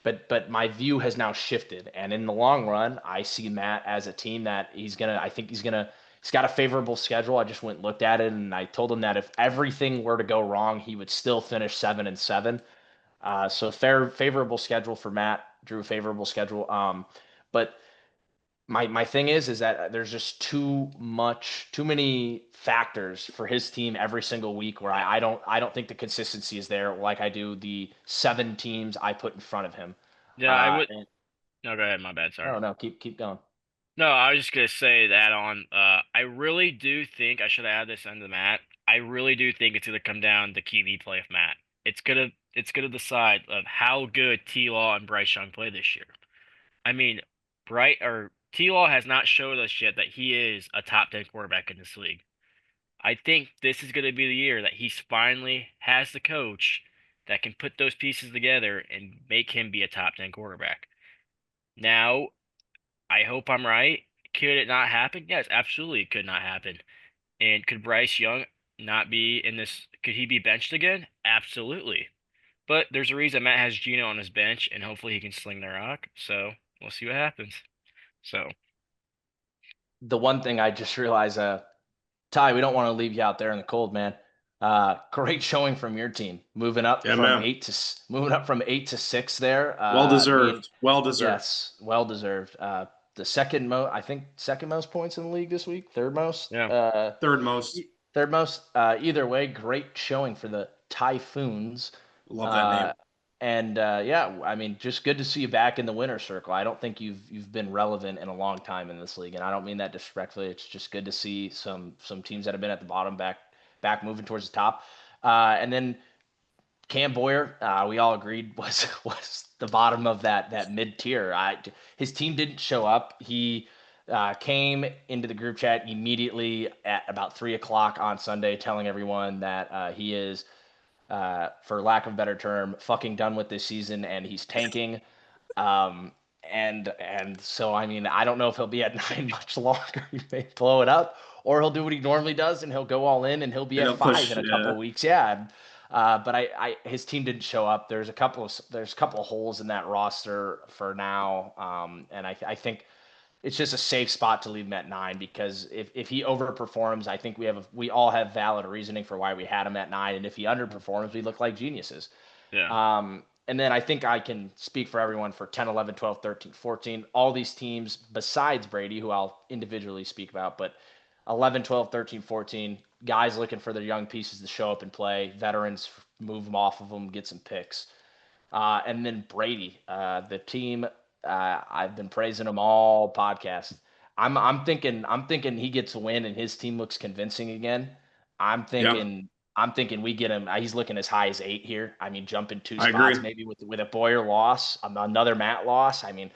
But my view has now shifted, and in the long run, I see Matt as a team that he's got a favorable schedule. I just went and looked at it, and I told him that if everything were to go wrong, he would still finish 7-7. So favorable schedule for Matt. Drew, favorable schedule. But my thing is that there's just too many factors for his team every single week where I don't think the consistency is there like I do the 7 teams I put in front of him. yeah. I would. And, No, go ahead. My bad. Sorry. no, keep going. No, I was just gonna say that on. I really do think I should add this under Matt. I really do think it's gonna come down to QB play of Matt. It's gonna decide of how good T Law and Bryce Young play this year. I mean, T Law has not showed us yet that he is a top 10 quarterback in this league. I think this is gonna be the year that he finally has the coach that can put those pieces together and make him be a top 10 quarterback. Now, I hope I'm right. Could it not happen? Yes, absolutely it could not happen. And could Bryce Young not be in this? Could he be benched again? Absolutely. But there's a reason Matt has Gino on his bench, and hopefully he can sling the rock. So we'll see what happens. So The one thing I just realized, Ty, we don't want to leave you out there in the cold, man. Great showing from your team, moving up Yeah, from man. 8 to 6 there. Well deserved. Well deserved. Yes, well deserved. The second most points in the league this week, third most. Yeah. Third most. Third most. Either way, great showing for the Typhoons. Love that name. And yeah, I mean, just good to see you back in the winner's circle. I don't think you've been relevant in a long time in this league, and I don't mean that disrespectfully. It's just good to see some teams that have been at the bottom back moving towards the top. And then Cam Boyer, we all agreed was the bottom of that mid tier. His team didn't show up. He came into the group chat immediately at about 3 o'clock on Sunday, telling everyone that he is, for lack of a better term, fucking done with this season and he's tanking. And so, I mean, I don't know if he'll be at 9 much longer. He may blow it up, or he'll do what he normally does and he'll go all in and he'll be at 5 in a couple of weeks. Yeah. But his team didn't show up. There's a couple of holes in that roster for now. And I think it's just a safe spot to leave him at 9, because if he overperforms, I think we all have valid reasoning for why we had him at 9. And if he underperforms, we look like geniuses. yeah. And then I think I can speak for everyone for 10, 11, 12, 13, 14. All these teams besides Brady, who I'll individually speak about, but 11, 12, 13, 14, guys looking for their young pieces to show up and play, veterans, move them off of them, get some picks. And then Brady, the team I've been praising him all podcast. I'm thinking he gets a win and his team looks convincing again. I'm Yeah, thinking I'm thinking we get him. He's looking as high as 8 here. I mean, jumping 2 I spots agree. maybe with a Boyer loss, another Matt loss. I mean,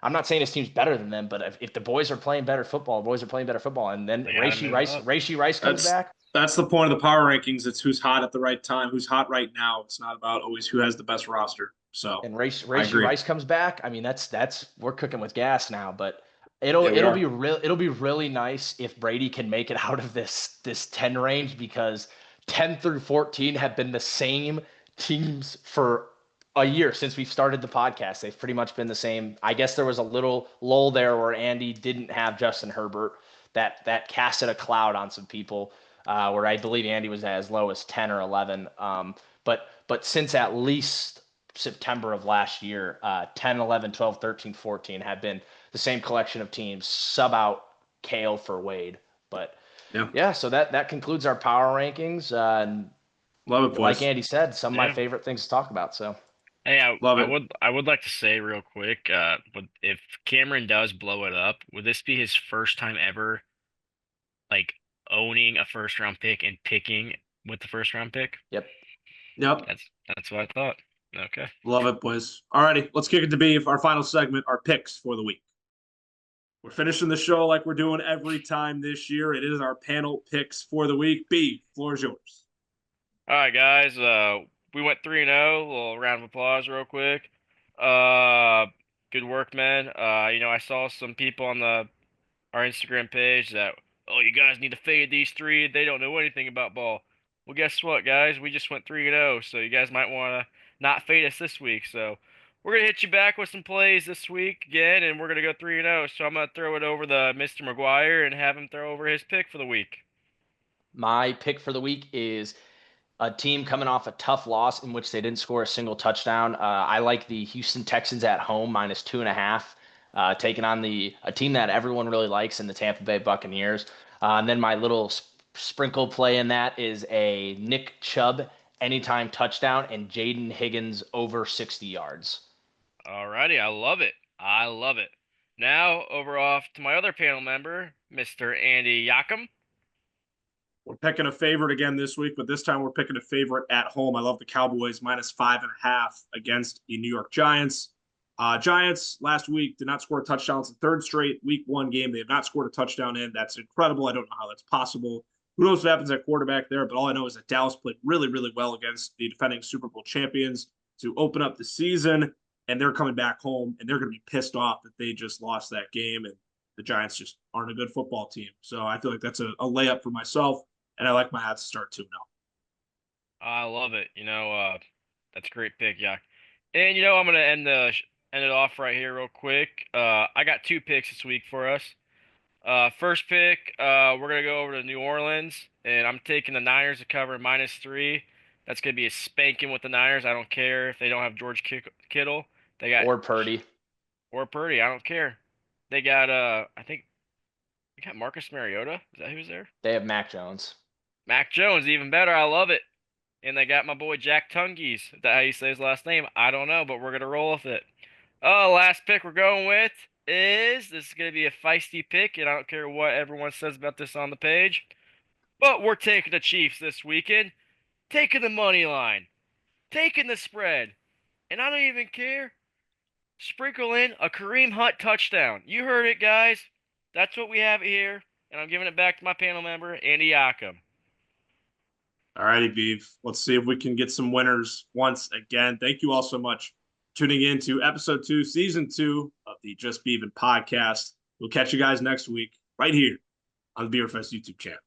I'm not saying his team's better than them, but if the boys are playing better football, and then They gotta move up. Reishi Rice comes That's back, that's the point of the power rankings. It's who's hot at the right time, who's hot right now. It's not about always who has the best roster. So and I Reishi agree. Rice comes back. I mean, that's we're cooking with gas now. But Yeah, we are. it'll be really nice if Brady can make it out of this 10 range, because 10 through 14 have been the same teams for a year since we've started the podcast. They've pretty much been the same. I guess there was a little lull there where Andy didn't have Justin Herbert. That casted a cloud on some people, where I believe Andy was as low as 10 or 11. But since at least September of last year, 10, 11, 12, 13, 14 have been the same collection of teams, sub out Kale for Wade. But Yeah, yeah, so that concludes our power rankings. And love it, like boys. Andy said, some of my Yeah. favorite things to talk about. So Hey, Love it. I would like to say real quick, if Cameron does blow it up, would this be his first time ever like owning a first round pick and picking with the first round pick? yep. Yep, That's what I thought. Okay. love it, boys. Alrighty, let's kick it to Beef. Our final segment, our picks for the week. We're finishing the show like we're doing every time this year. It is our panel picks for the week. Beef, floor is yours. All right, guys. We went 3-0. A little round of applause, real quick. Uh, Good work, man. I saw some people on our Instagram page that, oh, you guys need to fade these three. They don't know anything about ball. Well, guess what, guys? We just went 3-0, so you guys might want to not fade us this week. So we're gonna hit you back with some plays this week again, and we're gonna go 3-0. So I'm gonna throw it over to Mr. McGuire and have him throw over his pick for the week. My pick for the week is a team coming off a tough loss in which they didn't score a single touchdown. I like the Houston Texans at home -2.5, taking on a team that everyone really likes in the Tampa Bay Buccaneers. And then my little sprinkle play in that is a Nick Chubb anytime touchdown and Jaden Higgins over 60 yards. Alrighty, I love it. I love it. Now over off to my other panel member, Mr. Andy Yakum. We're picking a favorite again this week, but this time we're picking a favorite at home. I love the Cowboys -5.5 against the New York Giants. Giants last week did not score touchdowns in third straight week 1 game. They have not scored a touchdown in. That's incredible. I don't know how that's possible. Who knows what happens at quarterback there, but all I know is that Dallas played really, really well against the defending Super Bowl champions to open up the season, and they're coming back home, and they're going to be pissed off that they just lost that game, and the Giants just aren't a good football team. So I feel like that's a layup for myself, and I like my odds to start 2-0. I love it. That's a great pick, Yak. And I'm gonna end it off right here real quick. I got 2 picks this week for us. First pick, we're gonna go over to New Orleans, and I'm taking the Niners to cover -3. That's gonna be a spanking with the Niners. I don't care if they don't have George Kittle. They got Or Purdy. or Purdy. I don't care. They got I think they got Marcus Mariota. Is that who's there? They have Mac Jones. Mac Jones, even better. I love it. And they got my boy Jack Tungees. Is that how you say his last name? I don't know, but we're gonna roll with it. Last pick we're going with is this is gonna be a feisty pick, and I don't care what everyone says about this on the page. But we're taking the Chiefs this weekend, taking the money line, taking the spread, and I don't even care. Sprinkle in a Kareem Hunt touchdown. You heard it, guys. That's what we have here, and I'm giving it back to my panel member, Andy Yakum. All righty, Beef. Let's see if we can get some winners once again. Thank you all so much for tuning in to episode 2, season 2 of the Just Beavin podcast. We'll catch you guys next week right here on the Beaver Fest YouTube channel.